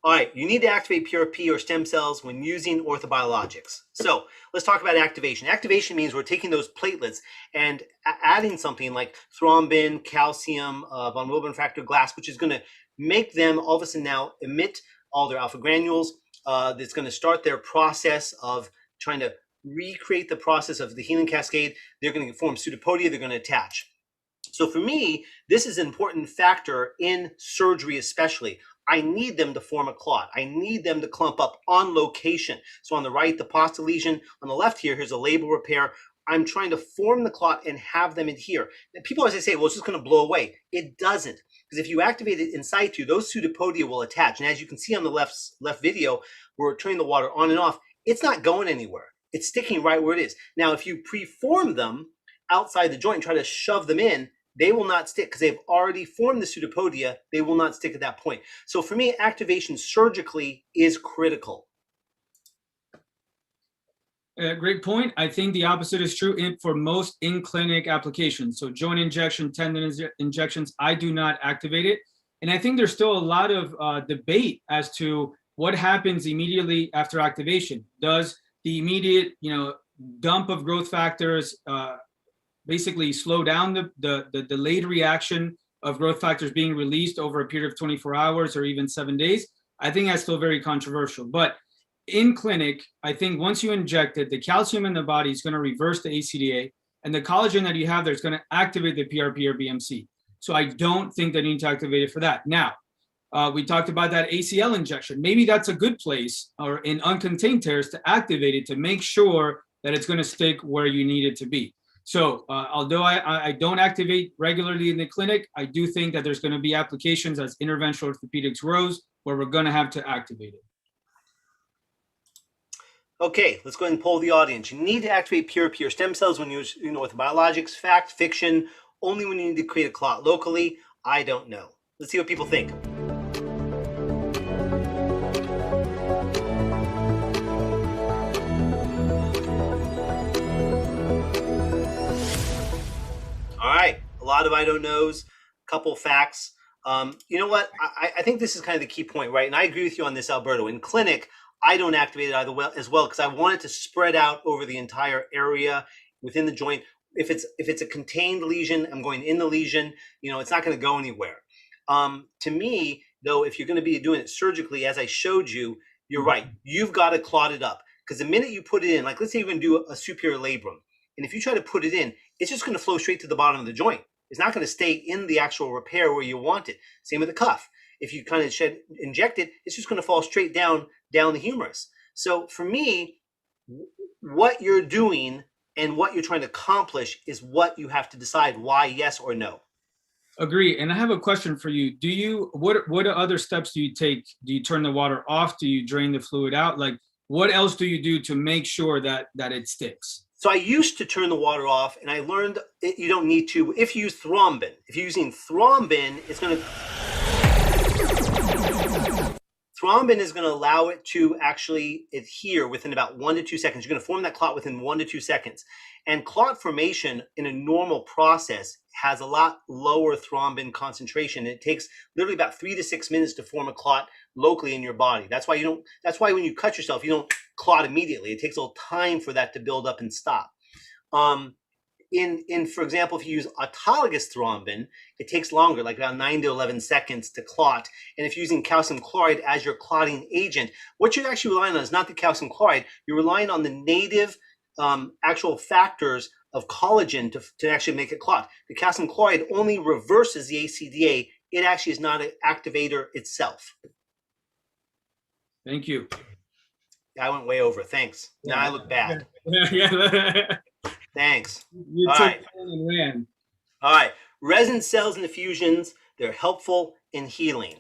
All right, you need to activate PRP or stem cells when using orthobiologics. So let's talk about activation. Activation means we're taking those platelets and adding something like thrombin, calcium, von Willebrand factor, glass, which is going to make them all of a sudden now emit all their alpha granules. That's going to start their process of trying to recreate the process of the healing cascade. They're going to form pseudopodia. They're going to attach. So for me, this is an important factor in surgery especially. I need them to form a clot. I need them to clump up on location. So on the right, the pasta lesion. On the left here's a label repair. I'm trying to form the clot and have them adhere. And people always say, well, it's just going to blow away. It doesn't. Because if you activate it in situ, those pseudopodia will attach. And as you can see on the left video, we're turning the water on and off. It's not going anywhere. It's sticking right where it is. Now, if you preform them outside the joint and try to shove them in, they will not stick because they've already formed the pseudopodia. They will not stick at that point. So for me, activation surgically is critical. Great point. I think the opposite is true for most in-clinic applications. So joint injection, tendon injections, I do not activate it. And I think there's still a lot of debate as to what happens immediately after activation. Does the immediate, dump of growth factors basically slow down the delayed reaction of growth factors being released over a period of 24 hours or even 7 days? I think that's still very controversial. But in clinic, I think once you inject it, the calcium in the body is going to reverse the ACDA, and the collagen that you have there is going to activate the PRP or BMC. So I don't think they need to activate it for that. Now, we talked about that ACL injection. Maybe that's a good place, or in uncontained tears, to activate it to make sure that it's going to stick where you need it to be. So although I don't activate regularly in the clinic, I do think that there's going to be applications as interventional orthopedics grows where we're going to have to activate it. Okay, let's go ahead and poll the audience. You need to activate PRP or stem cells when you use orthobiologics. Fact, fiction, only when you need to create a clot locally. I don't know. Let's see what people think. All right, a lot of I don't knows, couple facts. You know what? I think this is kind of the key point, right? And I agree with you on this, Alberto. In clinic, I don't activate it as well because I want it to spread out over the entire area within the joint. If it's a contained lesion, I'm going in the lesion. It's not going to go anywhere. To me, though, if you're going to be doing it surgically, as I showed you, you're right. You've got to clot it up because the minute you put it in, like let's say you're going to do a superior labrum, and if you try to put it in, it's just going to flow straight to the bottom of the joint. It's not going to stay in the actual repair where you want it. Same with the cuff. If you kind of inject it, it's just going to fall straight down the humerus. So for me, what you're doing and what you're trying to accomplish is what you have to decide why yes or no. Agree. And I have a question for you. What other steps do you take? Do you turn the water off? Do you drain the fluid out? Like, what else do you do to make sure that it sticks? So I used to turn the water off, and I learned you don't need to. If you use thrombin, if you're using thrombin, it's going to... Thrombin is going to allow it to actually adhere within about 1 to 2 seconds. You're going to form that clot within 1 to 2 seconds. And clot formation in a normal process has a lot lower thrombin concentration. It takes literally about 3 to 6 minutes to form a clot locally in your body. That's why when you cut yourself, you don't clot immediately. It takes a little time for that to build up and stop. For example, if you use autologous thrombin, it takes longer, like about 9 to 11 seconds to clot. And if you're using calcium chloride as your clotting agent, what you're actually relying on is not the calcium chloride. You're relying on the native actual factors of collagen to actually make it clot. The calcium chloride only reverses the ACDA. It actually is not an activator itself. Thank you. I went way over. Thanks. Yeah. Now I look bad. Yeah. Thanks. You All took right. and ran. All right. Resin cells and effusions, they're helpful in healing.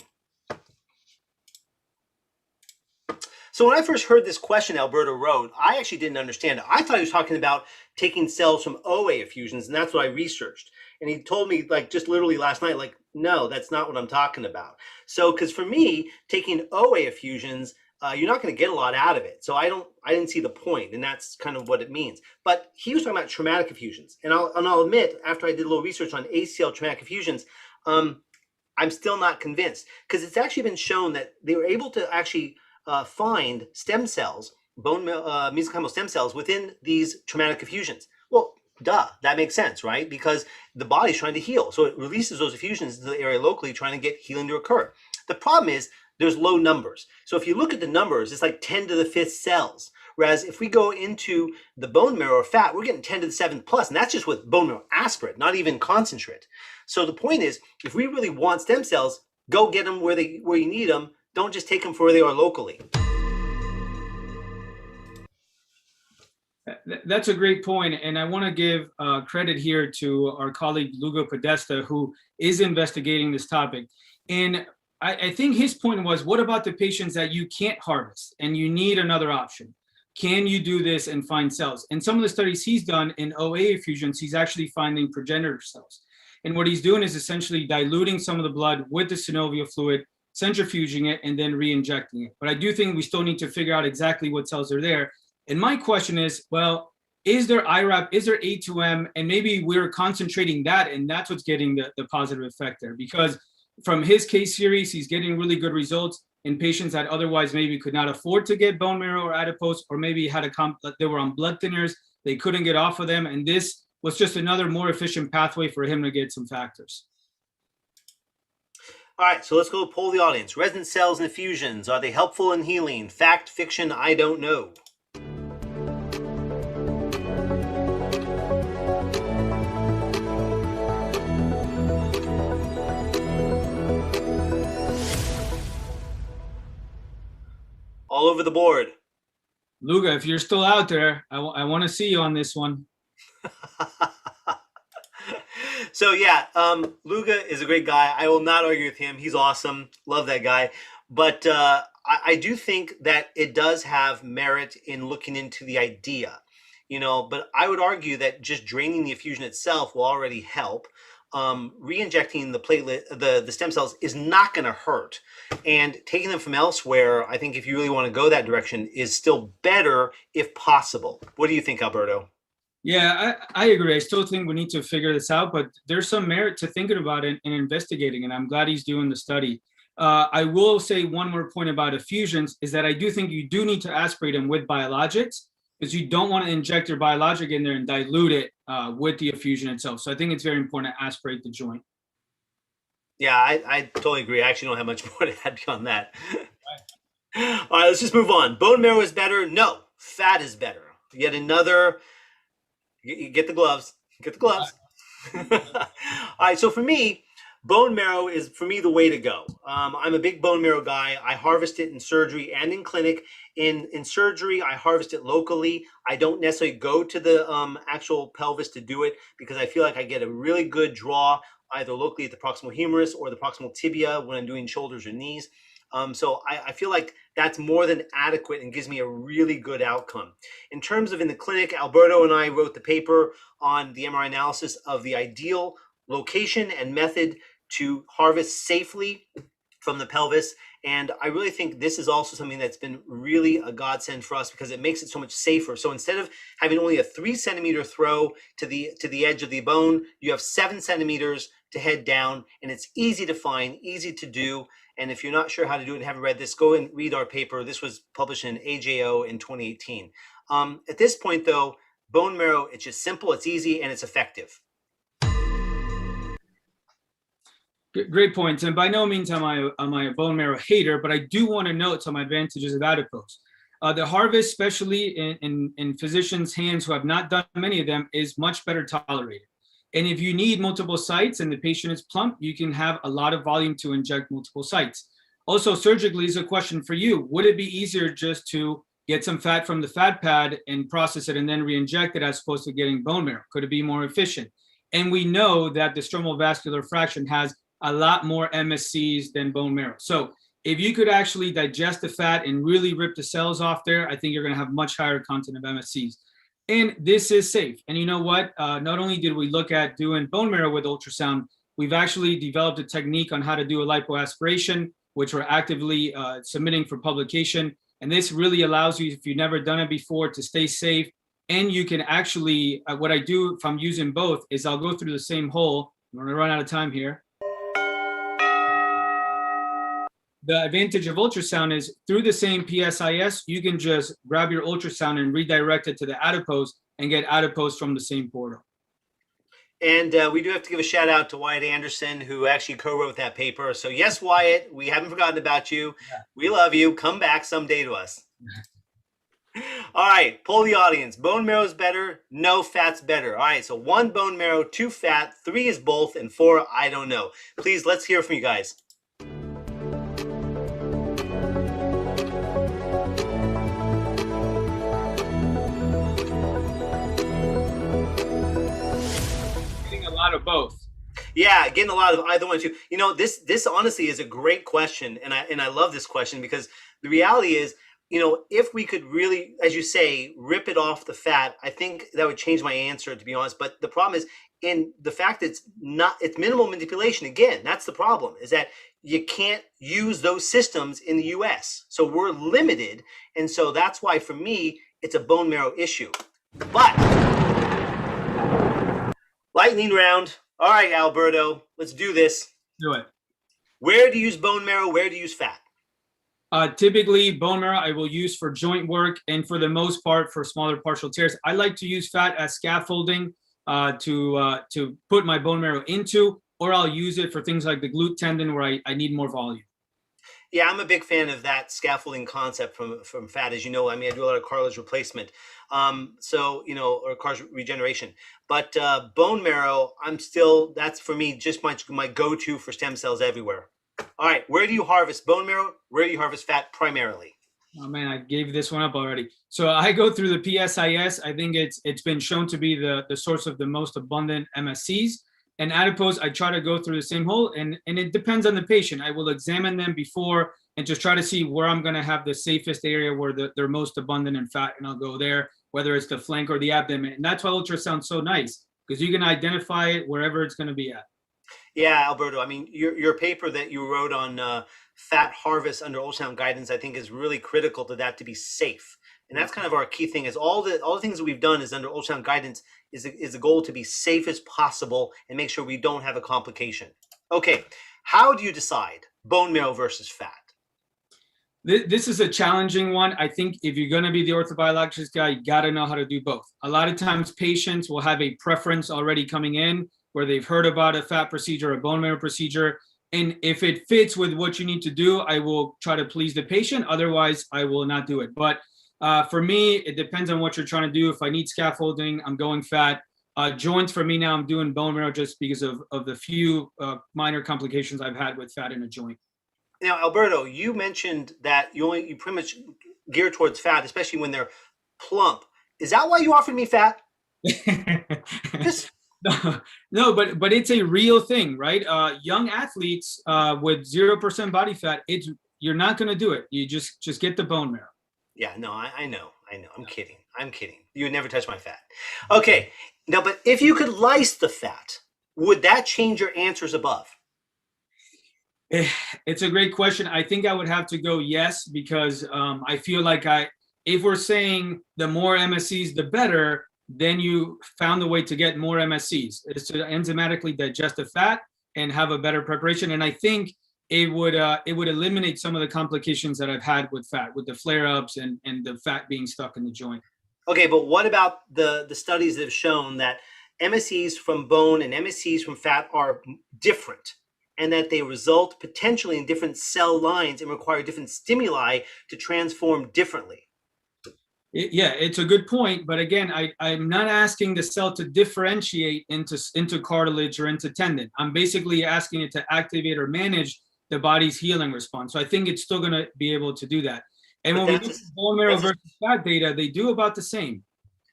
So when I first heard this question Alberto wrote, I actually didn't understand it. I thought he was talking about taking cells from OA effusions, and that's what I researched. And he told me, like, just literally last night, like, no, that's not what I'm talking about. So, because for me, taking OA effusions, you're not going to get a lot out of it. So I didn't see the point, and that's kind of what it means. But he was talking about traumatic effusions, and I'll admit, after I did a little research on ACL traumatic effusions, I'm still not convinced, because it's actually been shown that they were able to actually find stem cells, bone mesenchymal stem cells within these traumatic effusions. Well, duh, that makes sense, right? Because the body's trying to heal, so it releases those effusions into the area locally, trying to get healing to occur. The problem is there's low numbers. So if you look at the numbers, it's like 10 to the 5th cells. Whereas if we go into the bone marrow or fat, we're getting 10 to the 7th plus, and that's just with bone marrow aspirate, not even concentrate. So the point is, if we really want stem cells, go get them where you need them. Don't just take them for where they are locally. That's a great point, and I want to give credit here to our colleague Lugo Podesta, who is investigating this topic. And I think his point was, what about the patients that you can't harvest and you need another option? Can you do this and find cells? And some of the studies he's done in OA effusions, he's actually finding progenitor cells. And what he's doing is essentially diluting some of the blood with the synovial fluid, centrifuging it, and then re-injecting it. But I do think we still need to figure out exactly what cells are there. And my question is, well, is there IRAP, is there A2M, and maybe we're concentrating that, and that's what's getting the positive effect there. Because from his case series, he's getting really good results in patients that otherwise maybe could not afford to get bone marrow or adipose, or maybe had they were on blood thinners, they couldn't get off of them, and this was just another more efficient pathway for him to get some factors. All right, so let's go poll the audience. Resin cells and effusions, are they helpful in healing? Fact, fiction, I don't know. All over the board. Luga, if you're still out there, I want to see you on this one. So yeah, Luga is a great guy. I will not argue with him. He's awesome. Love that guy. But I do think that it does have merit in looking into the idea, but I would argue that just draining the effusion itself will already help. Re-injecting the platelet, the stem cells is not going to hurt, and taking them from elsewhere, I think if you really want to go that direction, is still better if possible. What do you think, Alberto? Yeah, I agree. I still think we need to figure this out, but there's some merit to thinking about it and investigating, and I'm glad he's doing the study. I will say one more point about effusions is that I do think you do need to aspirate them with biologics, because you don't want to inject your biologic in there and dilute it with the effusion itself. So I think it's very important to aspirate the joint. Yeah, I totally agree. I actually don't have much more to add beyond that. All right, let's just move on. Bone marrow is better? No, fat is better. Yet another, you get the gloves. Get the gloves. All right, so for me, bone marrow is, for me, the way to go. I'm a big bone marrow guy. I harvest it in surgery and in clinic. In surgery, I harvest it locally. I don't necessarily go to the actual pelvis to do it, because I feel like I get a really good draw either locally at the proximal humerus or the proximal tibia when I'm doing shoulders or knees. So I feel like that's more than adequate and gives me a really good outcome. In terms of in the clinic, Alberto and I wrote the paper on the MRI analysis of the ideal location and method to harvest safely from the pelvis. And I really think this is also something that's been really a godsend for us because it makes it so much safer. So instead of having only a 3 centimeter throw to the edge of the bone, you have 7 centimeters to head down, and it's easy to find, easy to do. And if you're not sure how to do it and haven't read this, go and read our paper. This was published in AJO in 2018. At this point, though, bone marrow, it's just simple, it's easy, and it's effective. Great points. And by no means am I a bone marrow hater, but I do want to note some advantages of adipose. The harvest, especially in physicians' hands who have not done many of them, is much better tolerated. And if you need multiple sites and the patient is plump, you can have a lot of volume to inject multiple sites. Also, surgically is a question for you. Would it be easier just to get some fat from the fat pad and process it and then re-inject it as opposed to getting bone marrow? Could it be more efficient? And we know that the stromal vascular fraction has a lot more MSCs than bone marrow. So if you could actually digest the fat and really rip the cells off there, I think you're going to have much higher content of MSCs. And this is safe. And you know what? Not only did we look at doing bone marrow with ultrasound, we've actually developed a technique on how to do a lipoaspiration, which we're actively submitting for publication. And this really allows you, if you've never done it before, to stay safe. And you can actually, what I do if I'm using both is I'll go through the same hole. I'm going to run out of time here. The advantage of ultrasound is through the same PSIS, you can just grab your ultrasound and redirect it to the adipose and get adipose from the same portal. And we do have to give a shout out to Wyatt Anderson, who actually co-wrote that paper. So yes, Wyatt, we haven't forgotten about you. Yeah. We love you. Come back someday to us. All right, poll the audience. Bone marrow is better. No, fat's better. All right, so 1 bone marrow, 2 fat, 3 is both, and 4, I don't know. Please, let's hear from you guys. Of both. Yeah, getting a lot of either one too. You know, this honestly is a great question, and I love this question because the reality is, you know, if we could really, as you say, rip it off the fat, I think that would change my answer, to be honest. But the problem is in the fact that it's minimal manipulation. Again, that's the problem, is that you can't use those systems in the US. So we're limited, and so that's why for me it's a bone marrow issue. But lightning round. All right, Alberto, let's do this. Do it. Where do you use bone marrow? Where do you use fat? Typically, bone marrow I will use for joint work and for the most part for smaller partial tears. I like to use fat as scaffolding to put my bone marrow into, or I'll use it for things like the glute tendon where I need more volume. Yeah, I'm a big fan of that scaffolding concept from fat. As you know, I mean, I do a lot of cartilage replacement, so you know, or cartilage regeneration. But bone marrow, that's for me just my go-to for stem cells everywhere. All right, where do you harvest bone marrow? Where do you harvest fat primarily? Oh man, I gave this one up already. So I go through the PSIS. I think it's been shown to be the source of the most abundant MSCs. And adipose, I try to go through the same hole, and it depends on the patient. I will examine them before and just try to see where I'm going to have the safest area where they're most abundant in fat, and I'll go there, whether it's the flank or the abdomen. And that's why ultrasound's so nice, because you can identify it wherever it's going to be at. Yeah, Alberto, I mean, your paper that you wrote on fat harvest under ultrasound guidance, I think is really critical to that, to be safe. And that's kind of our key thing, is all the things that we've done is under ultrasound guidance is the goal to be safe as possible and make sure we don't have a complication. Okay, how do you decide bone marrow versus fat? This is a challenging one. I think if you're going to be the orthobiologics guy, you got to know how to do both. A lot of times patients will have a preference already coming in where they've heard about a fat procedure, a bone marrow procedure. And if it fits with what you need to do, I will try to please the patient. Otherwise, I will not do it. But for me, it depends on what you're trying to do. If I need scaffolding, I'm going fat. Joints, for me now, I'm doing bone marrow just because of the few minor complications I've had with fat in a joint. Now, Alberto, you mentioned that you pretty much gear towards fat, especially when they're plump. Is that why you offered me fat? No, but it's a real thing, right? Young athletes with 0% body fat, you're not going to do it. You just get the bone marrow. Yeah, no, I know. I'm kidding. You would never touch my fat. Okay, now, but if you could lyse the fat, would that change your answers above? It's a great question. I think I would have to go yes, because I feel like if we're saying the more MSCs, the better, then you found a way to get more MSCs. It's to enzymatically digest the fat and have a better preparation. And I think it would eliminate some of the complications that I've had with fat, with the flare-ups and the fat being stuck in the joint. Okay, but what about the studies that have shown that MSCs from bone and MSCs from fat are different, and that they result potentially in different cell lines and require different stimuli to transform differently? Yeah, it's a good point. But again, I'm not asking the cell to differentiate into cartilage or into tendon. I'm basically asking it to activate or manage the body's healing response. So I think it's still going to be able to do that. And when we look at bone marrow versus fat data, they do about the same.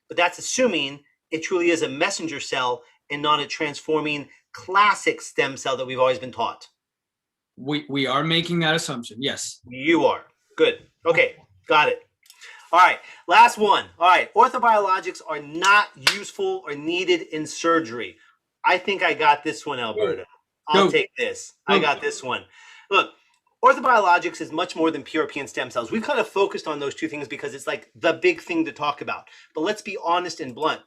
But that's assuming it truly is a messenger cell and not a transforming classic stem cell that we've always been taught. We are making that assumption, yes. You are. Good. Okay, got it. All right, last one. All right, orthobiologics are not useful or needed in surgery. I think I got this one, Alberto. I'll take this. I got this one. Look, orthobiologics is much more than PRP and stem cells. We've kind of focused on those two things because it's like the big thing to talk about. But let's be honest and blunt.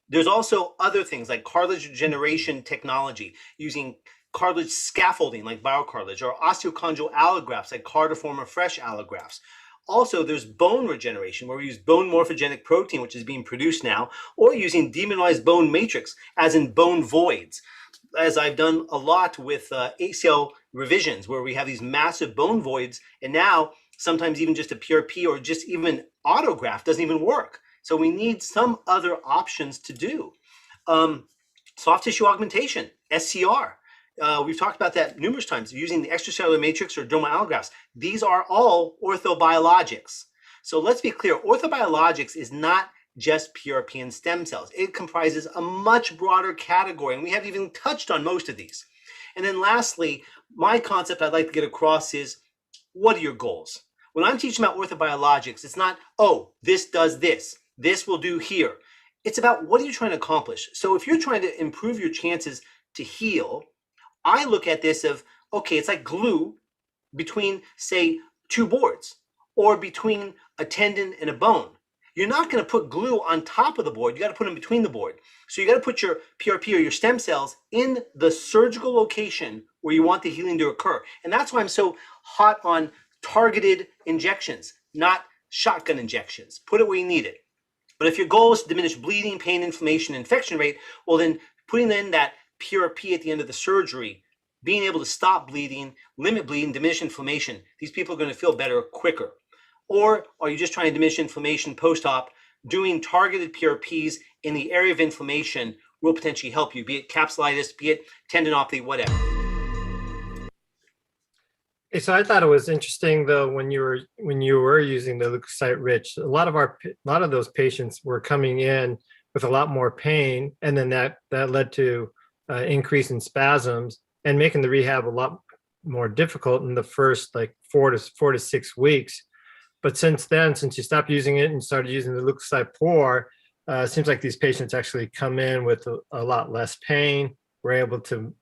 There's also other things like cartilage regeneration technology, using cartilage scaffolding like biocartilage, or osteochondral allografts like Cardiform or fresh allografts. Also, there's bone regeneration, where we use bone morphogenic protein, which is being produced now, or using demineralized bone matrix, as in bone voids. As I've done a lot with ACL revisions, where we have these massive bone voids, and now sometimes even just a PRP or just even autograft doesn't even work. So we need some other options to do. Soft tissue augmentation, SCR. We've talked about that numerous times, using the extracellular matrix or dermal allografts. These are all orthobiologics. So let's be clear, orthobiologics is not just PRP and stem cells. It comprises a much broader category, and we haven't even touched on most of these. And then lastly, my concept I'd like to get across is, what are your goals? When I'm teaching about orthobiologics, it's not, oh, this does this. This will do here. It's about, what are you trying to accomplish? So if you're trying to improve your chances to heal, I look at this of, okay, it's like glue between, say, two boards, or between a tendon and a bone. You're not going to put glue on top of the board. You got to put them between the board. So you got to put your PRP or your stem cells in the surgical location where you want the healing to occur. And that's why I'm so hot on targeted injections, not shotgun injections. Put it where you need it. But if your goal is to diminish bleeding, pain, inflammation, infection rate, well, then putting in that PRP at the end of the surgery, being able to stop bleeding, limit bleeding, diminish inflammation, these people are going to feel better quicker. Or are you just trying to diminish inflammation post-op? Doing targeted PRPs in the area of inflammation will potentially help you, be it capsulitis, be it tendinopathy, whatever. So I thought it was interesting, though, when you were using the leukocyte rich, a lot of those patients were coming in with a lot more pain, and then that led to increase in spasms and making the rehab a lot more difficult in the first like 4 to 6 weeks. But since then, since you stopped using it and started using the leukocyte pore, it seems like these patients actually come in with a lot less pain. We're able to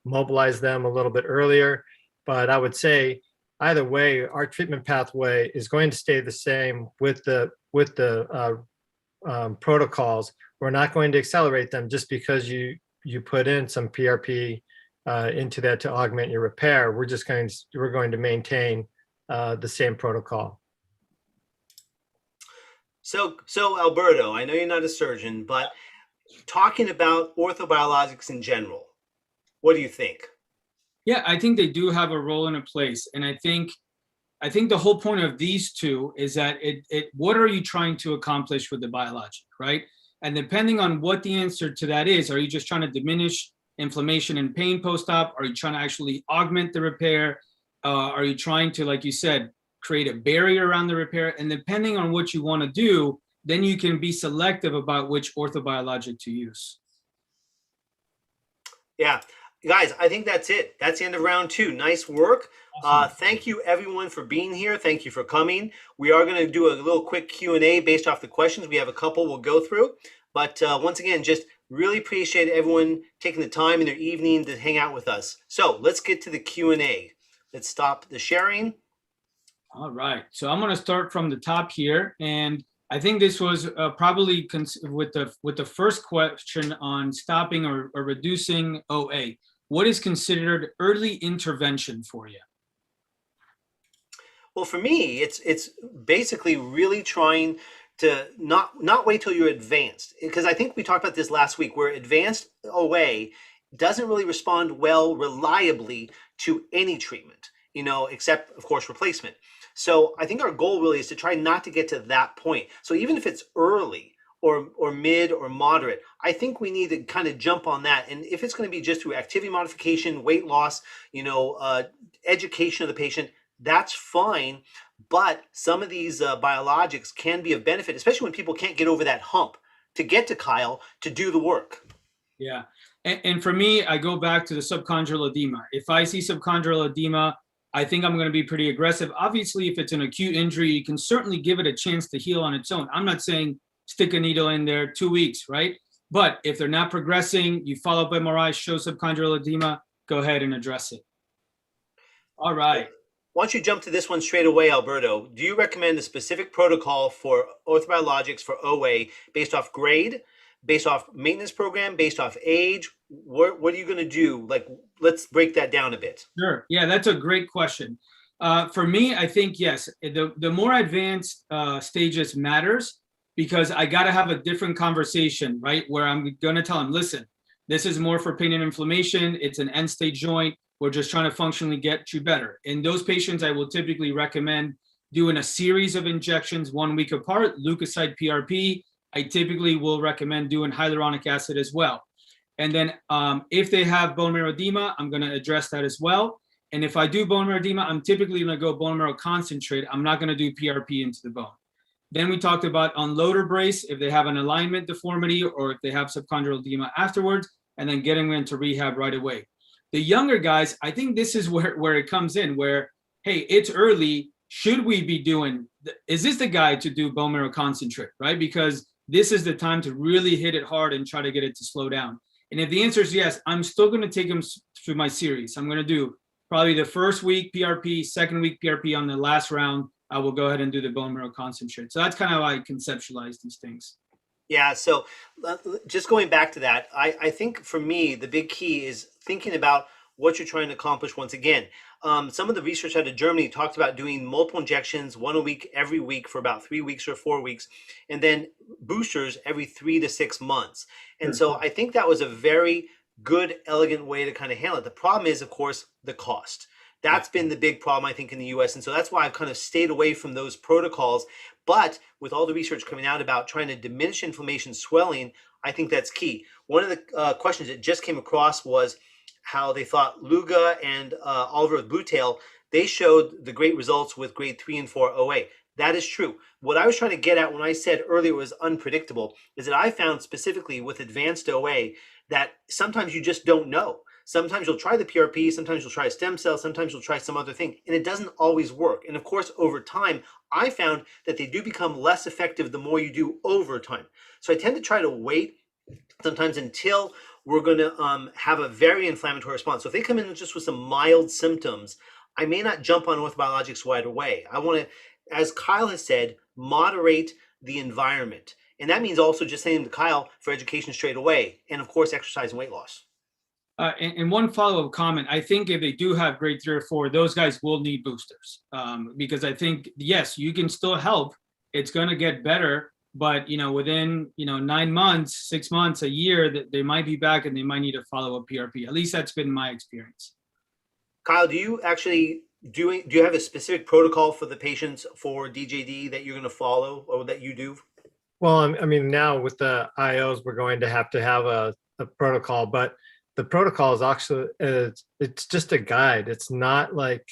mobilize them a little bit earlier. But I would say either way, our treatment pathway is going to stay the same with the protocols. We're not going to accelerate them just because you put in some PRP into that to augment your repair. We're going to maintain the same protocol. So Alberto, I know you're not a surgeon, but talking about orthobiologics in general, what do you think? Yeah, I think they do have a role and a place. And I think the whole point of these two is that what are you trying to accomplish with the biologic, right? And depending on what the answer to that is, are you just trying to diminish inflammation and pain post-op? Are you trying to actually augment the repair? Are you trying to, like you said, create a barrier around the repair? And depending on what you want to do, then you can be selective about which orthobiologic to use. Yeah. Guys, I think that's it. That's the end of round 2. Nice work. Thank you, everyone, for being here. Thank you for coming. We are going to do a little quick Q&A based off the questions. We have a couple we'll go through. But once again, just Really appreciate everyone taking the time in their evening to hang out with us. So let's get to the Q&A. Let's stop the sharing. All right, so I'm going to start from the top here, and I think this was probably with the first question on stopping or reducing OA. What is considered early intervention for you? Well, for me, it's basically really trying to not wait till you're advanced, because I think we talked about this last week, where advanced OA doesn't really respond well reliably to any treatment, except of course replacement. So I think our goal really is to try not to get to that point. So even if it's early or mid or moderate, I think we need to kind of jump on that. And if it's going to be just through activity modification, weight loss, education of the patient, that's fine. But some of these biologics can be of benefit, especially when people can't get over that hump to get to Kyle to do the work. Yeah. And for me, I go back to the subchondral edema. If I see subchondral edema, I think I'm going to be pretty aggressive. Obviously, if it's an acute injury, you can certainly give it a chance to heal on its own. I'm not saying stick a needle in there 2 weeks, right? But if they're not progressing, you follow up MRI, show subchondral edema, go ahead and address it. All right. Why don't you jump to this one straight away, Alberto? Do you recommend a specific protocol for OrthoBiologics for OA based off grade, based off maintenance program, based off age? What are you going to do? Let's break that down a bit. Sure. Yeah, that's a great question. For me, I think, yes, the more advanced stages matters, because I got to have a different conversation, right? Where I'm going to tell them, listen, this is more for pain and inflammation. It's an end stage joint. We're just trying to functionally get you better. In those patients, I will typically recommend doing a series of injections 1 week apart, leukocyte PRP. I typically will recommend doing hyaluronic acid as well. And then if they have bone marrow edema, I'm going to address that as well. And if I do bone marrow edema, I'm typically going to go bone marrow concentrate. I'm not going to do PRP into the bone. Then we talked about unloader brace, if they have an alignment deformity or if they have subchondral edema afterwards, and then getting them into rehab right away. The younger guys, I think this is where it comes in, where, hey, it's early. Should we be doing, is this the guy to do bone marrow concentrate, right? Because this is the time to really hit it hard and try to get it to slow down. And if the answer is yes, I'm still going to take them through my series. I'm going to do probably the first week PRP, second week PRP. On the last round, I will go ahead and do the bone marrow concentrate. So that's kind of how I conceptualize these things. Yeah, so just going back to that, I think for me, the big key is thinking about what you're trying to accomplish once again. Some of the research out of Germany talked about doing multiple injections, 1 a week, every week for about 3 weeks or 4 weeks, and then boosters every 3 to 6 months. And so I think that was a very good, elegant way to kind of handle it. The problem is, of course, the cost. That's been the big problem, I think, in the US. And so that's why I've kind of stayed away from those protocols. But with all the research coming out about trying to diminish inflammation, swelling, I think that's key. One of the questions that just came across was how they thought Luga and Oliver with Blue Tail, they showed the great results with grade 3 and 4 OA. That is true. What I was trying to get at when I said earlier it was unpredictable is that I found specifically with advanced OA that sometimes you just don't know. Sometimes you'll try the PRP, sometimes you'll try a stem cell, sometimes you'll try some other thing, and it doesn't always work. And of course, over time, I found that they do become less effective the more you do over time. So I tend to try to wait sometimes until we're going to have a very inflammatory response. So if they come in just with some mild symptoms, I may not jump on OrthoBiologics right away. I want to, as Kyle has said, moderate the environment. And that means also just saying to Kyle for education straight away, and of course, exercise and weight loss. And one follow-up comment, I think if they do have grade 3 or 4, those guys will need boosters, because I think, yes, you can still help. It's going to get better, but, within, 9 months, 6 months, a year, that they might be back and they might need a follow-up PRP. At least that's been my experience. Kyle, do you actually, do you have a specific protocol for the patients for DJD that you're going to follow or that you do? Well, I mean, now with the IOs, we're going to have a protocol, but the protocol is actually, it's just a guide. It's not like,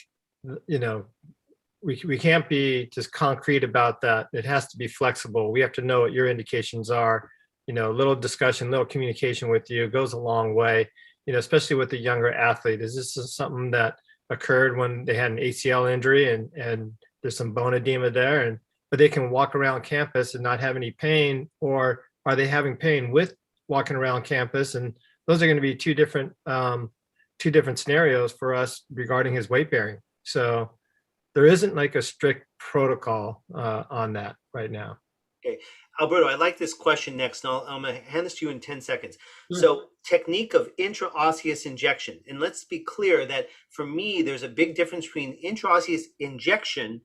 we can't be just concrete about that. It has to be flexible. We have to know what your indications are. A little discussion, little communication with you goes a long way, especially with the younger athlete. Is this something that occurred when they had an ACL injury and there's some bone edema there, but they can walk around campus and not have any pain, or are they having pain with walking around campus, and those are going to be two different scenarios for us regarding his weight bearing. So there isn't like a strict protocol on that right now. Okay, Alberto, I like this question next, and I'm going to hand this to you in 10 seconds. Sure. So, technique of intra-osseous injection. And let's be clear that for me, there's a big difference between intra-osseous injection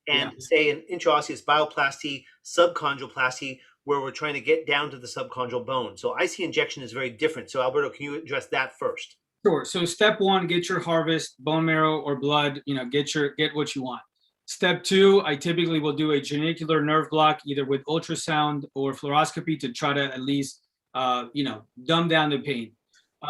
and, say, an intra-osseous bioplasty, subchondroplasty, where we're trying to get down to the subchondral bone. So, I see injection is very different. So, Alberto, can you address that first? Sure. So step one, get your harvest, bone marrow or blood, get what you want. Step two, I typically will do a genicular nerve block, either with ultrasound or fluoroscopy, to try to at least, dumb down the pain.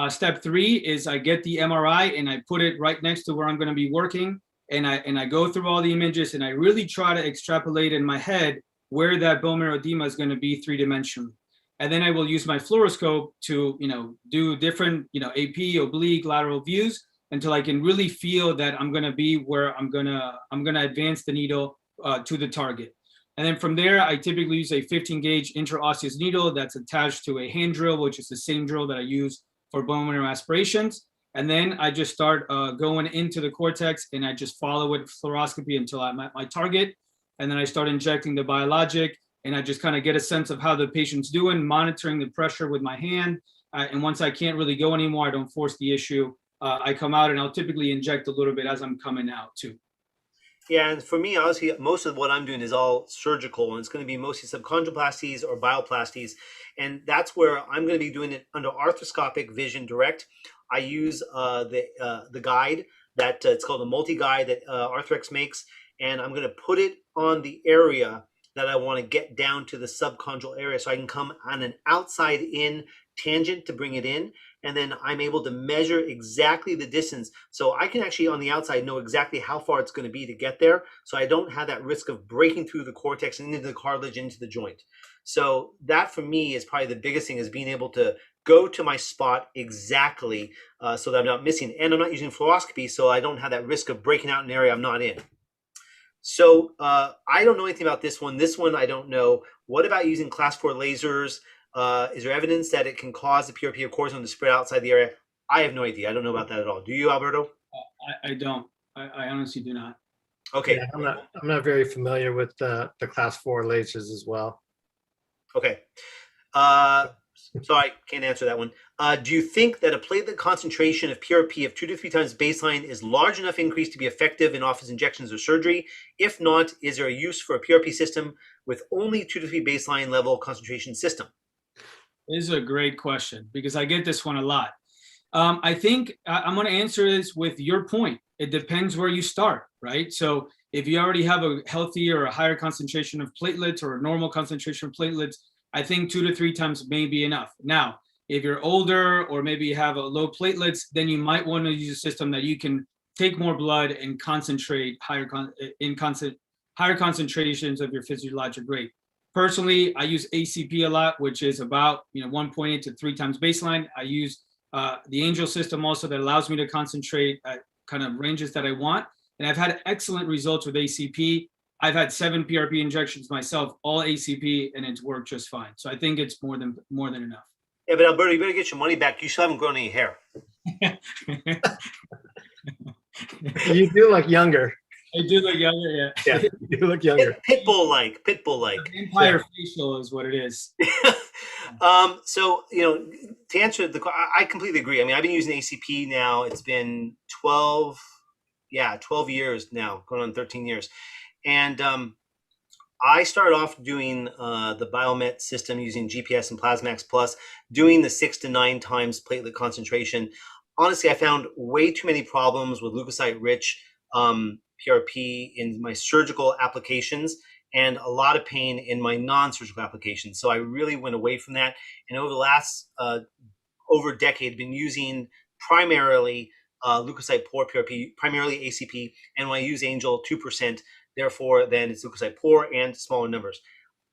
Step three is I get the MRI and I put it right next to where I'm going to be working. And I go through all the images and I really try to extrapolate in my head where that bone marrow edema is going to be three-dimensionally. And then I will use my fluoroscope to, do different, AP, oblique, lateral views until I can really feel that I'm going to be where I'm going to advance the needle to the target. And then from there, I typically use a 15 gauge intra-osseous needle that's attached to a hand drill, which is the same drill that I use for bone marrow aspirations. And then I just start going into the cortex and I just follow it fluoroscopy until I'm at my target. And then I start injecting the biologic. And I just kind of get a sense of how the patient's doing, monitoring the pressure with my hand. And once I can't really go anymore, I don't force the issue. I come out and I'll typically inject a little bit as I'm coming out too. Yeah, and for me, honestly, most of what I'm doing is all surgical, and it's going to be mostly subchondroplasties or bioplasties. And that's where I'm going to be doing it under arthroscopic vision direct. I use the guide that it's called a multi-guide that Arthrex makes, and I'm going to put it on the area that I want to get down to the subchondral area, so I can come on an outside in tangent to bring it in, and then I'm able to measure exactly the distance. So I can actually on the outside know exactly how far it's going to be to get there, so I don't have that risk of breaking through the cortex and into the cartilage, into the joint. So that for me is probably the biggest thing, is being able to go to my spot exactly so that I'm not missing. And I'm not using fluoroscopy, so I don't have that risk of breaking out an area I'm not in. So I don't know anything about this one. This one I don't know. What about using class 4 lasers? Is there evidence that it can cause the PRP or cortisone to spread outside the area? I have no idea. I don't know about that at all. Do you, Alberto? I don't. I honestly do not. Okay. Yeah, I'm not very familiar with the class 4 lasers as well. Okay. So I can't answer that one. Do you think that a platelet concentration of PRP of 2 to 3 times baseline is large enough increase to be effective in office injections or surgery? If not, is there a use for a PRP system with only 2 to 3 baseline level concentration system? This is a great question because I get this one a lot. I think I'm going to answer this with your point. It depends where you start, right? So if you already have a healthy or a higher concentration of platelets or a normal concentration of platelets, I think 2 to 3 times may be enough. Now, if you're older or maybe you have a low platelets, then you might want to use a system that you can take more blood and concentrate higher concentrations of your physiologic rate. Personally, I use ACP a lot, which is about 1.8 to 3 times baseline. I use the Angel system also that allows me to concentrate at kind of ranges that I want. And I've had excellent results with ACP. I've had 7 PRP injections myself, all ACP, and it's worked just fine. So I think it's more than enough. Yeah, but Alberto, you better get your money back. You still haven't grown any hair. You do look younger. I do look younger, yeah. Yeah, you look younger. Pitbull-like. Empire facial is what it is. So, to answer I completely agree. I mean, I've been using ACP now. It's been 12 years now, going on 13 years. And I started off doing the Biomet system using GPS and Plasmax Plus, doing the 6 to 9 times platelet concentration. Honestly, I found way too many problems with leukocyte-rich PRP in my surgical applications and a lot of pain in my non-surgical applications. So I really went away from that. And over the last over a decade, been using primarily leukocyte poor PRP, primarily ACP. And when I use Angel, 2%. Therefore, then it's leukocyte poor and smaller numbers.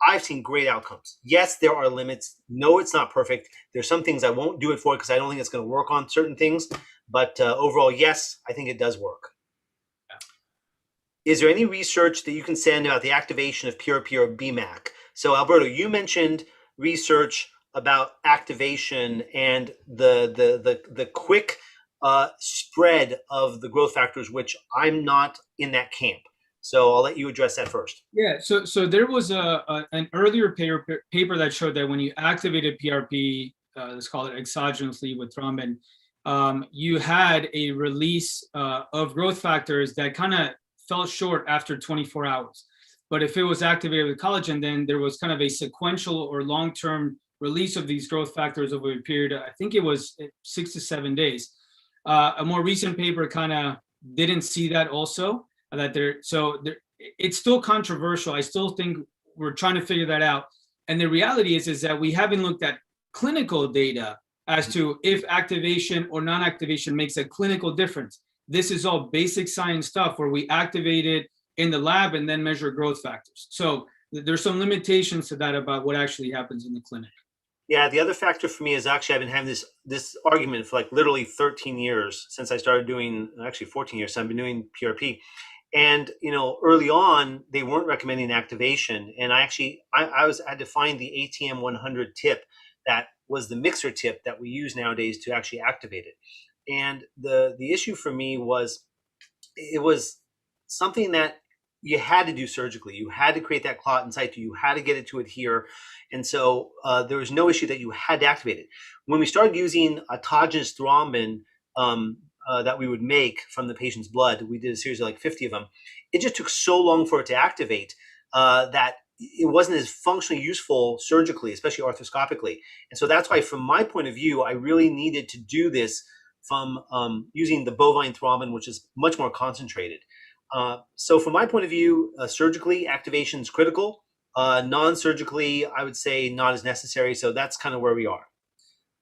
I've seen great outcomes. Yes, there are limits. No, it's not perfect. There's some things I won't do it for because I don't think it's going to work on certain things. But overall, yes, I think it does work. Is there any research that you can send about the activation of PRP or BMAC? So, Alberto, you mentioned research about activation and the quick spread of the growth factors, which I'm not in that camp. So I'll let you address that first. Yeah, so there was an earlier paper that showed that when you activated PRP, let's call it exogenously with thrombin, you had a release of growth factors that kind of fell short after 24 hours. But if it was activated with collagen, then there was kind of a sequential or long-term release of these growth factors over a period, I think it was 6 to 7 days. A more recent paper kind of didn't see that also, it's still controversial. I still think we're trying to figure that out. And the reality is that we haven't looked at clinical data as to if activation or non-activation makes a clinical difference. This is all basic science stuff where we activate it in the lab and then measure growth factors. So there's some limitations to that about what actually happens in the clinic. Yeah, the other factor for me is actually I've been having this argument for like literally 13 years since I started doing, actually 14 years, so I've been doing PRP. And, you know, early on, they weren't recommending activation. And I had to find the ATM 100 tip that was the mixer tip that we use nowadays to actually activate it. And the issue for me was it was something that you had to do surgically. You had to create that clot in situ. You had to get it to adhere. And so there was no issue that you had to activate it. When we started using autogenous thrombin that we would make from the patient's blood, we did a series of like 50 of them. It just took so long for it to activate that it wasn't as functionally useful surgically, especially arthroscopically. And so that's why, from my point of view, I really needed to do this from using the bovine thrombin, which is much more concentrated. So from my point of view, surgically, activation is critical. Non-surgically, I would say not as necessary. So that's kind of where we are.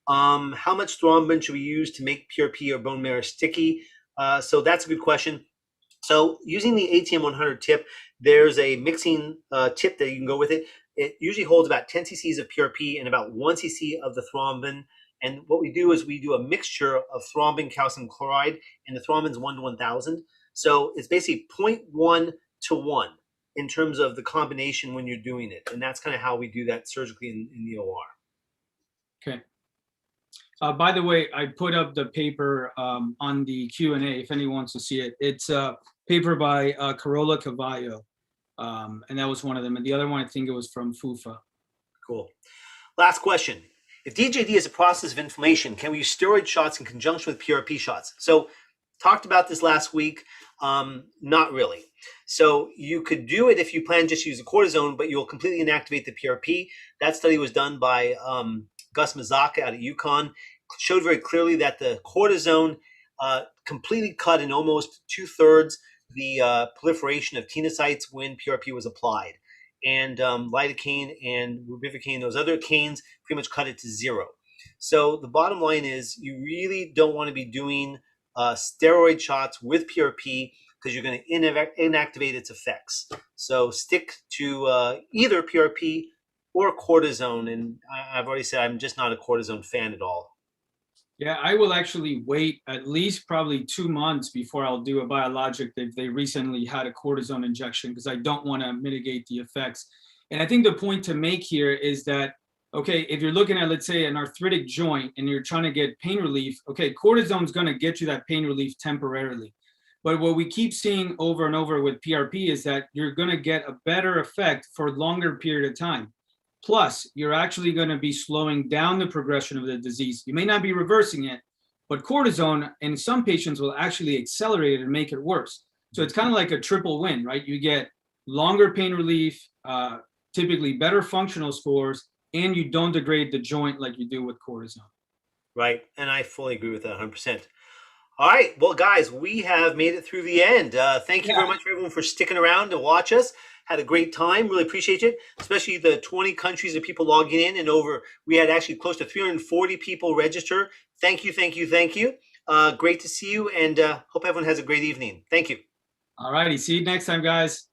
How much thrombin should we use to make PRP or bone marrow sticky? So that's a good question. So using the ATM 100 tip, there's a mixing tip that you can go with it. It usually holds about 10 cc's of PRP and about 1 cc of the thrombin. And what we do is we do a mixture of thrombin, calcium chloride, and the thrombin's 1 to 1,000. So it's basically 0.1 to 1 in terms of the combination when you're doing it. And that's kind of how we do that surgically in the OR. Okay. By the way, I put up the paper on the Q&A if anyone wants to see it. It's a paper by Carola Cavallo, and that was one of them. And the other one, I think it was from FUFA. Cool. Last question. If DJD is a process of inflammation, can we use steroid shots in conjunction with PRP shots? So talked about this last week. Not really. So you could do it if you plan just to use the cortisone, but you'll completely inactivate the PRP. That study was done by Gus Mazaka out of UConn, showed very clearly that the cortisone completely cut in almost 2/3 the proliferation of tenocytes when PRP was applied. And lidocaine and bupivacaine, those other canes, pretty much cut it to 0. So the bottom line is you really don't want to be doing steroid shots with PRP because you're going to inactivate its effects. So stick to either PRP or cortisone. And I've already said I'm just not a cortisone fan at all. Yeah, I will actually wait at least probably 2 months before I'll do a biologic if they recently had a cortisone injection, because I don't want to mitigate the effects. And I think the point to make here is that, okay, if you're looking at, let's say, an arthritic joint and you're trying to get pain relief, okay, cortisone is going to get you that pain relief temporarily. But what we keep seeing over and over with PRP is that you're going to get a better effect for a longer period of time. Plus, you're actually going to be slowing down the progression of the disease. You may not be reversing it, but cortisone in some patients will actually accelerate it and make it worse. So it's kind of like a triple win, right? You get longer pain relief, typically better functional scores, and you don't degrade the joint like you do with cortisone. Right. And I fully agree with that 100%. All right. Well, guys, we have made it through the end. Thank you very much, everyone, for sticking around to watch us. Had a great time. Really appreciate it, especially the 20 countries of people logging in, and we had actually close to 340 people register. Thank you, thank you, thank you. Great to see you, and hope everyone has a great evening. Thank you. All righty. See you next time, guys.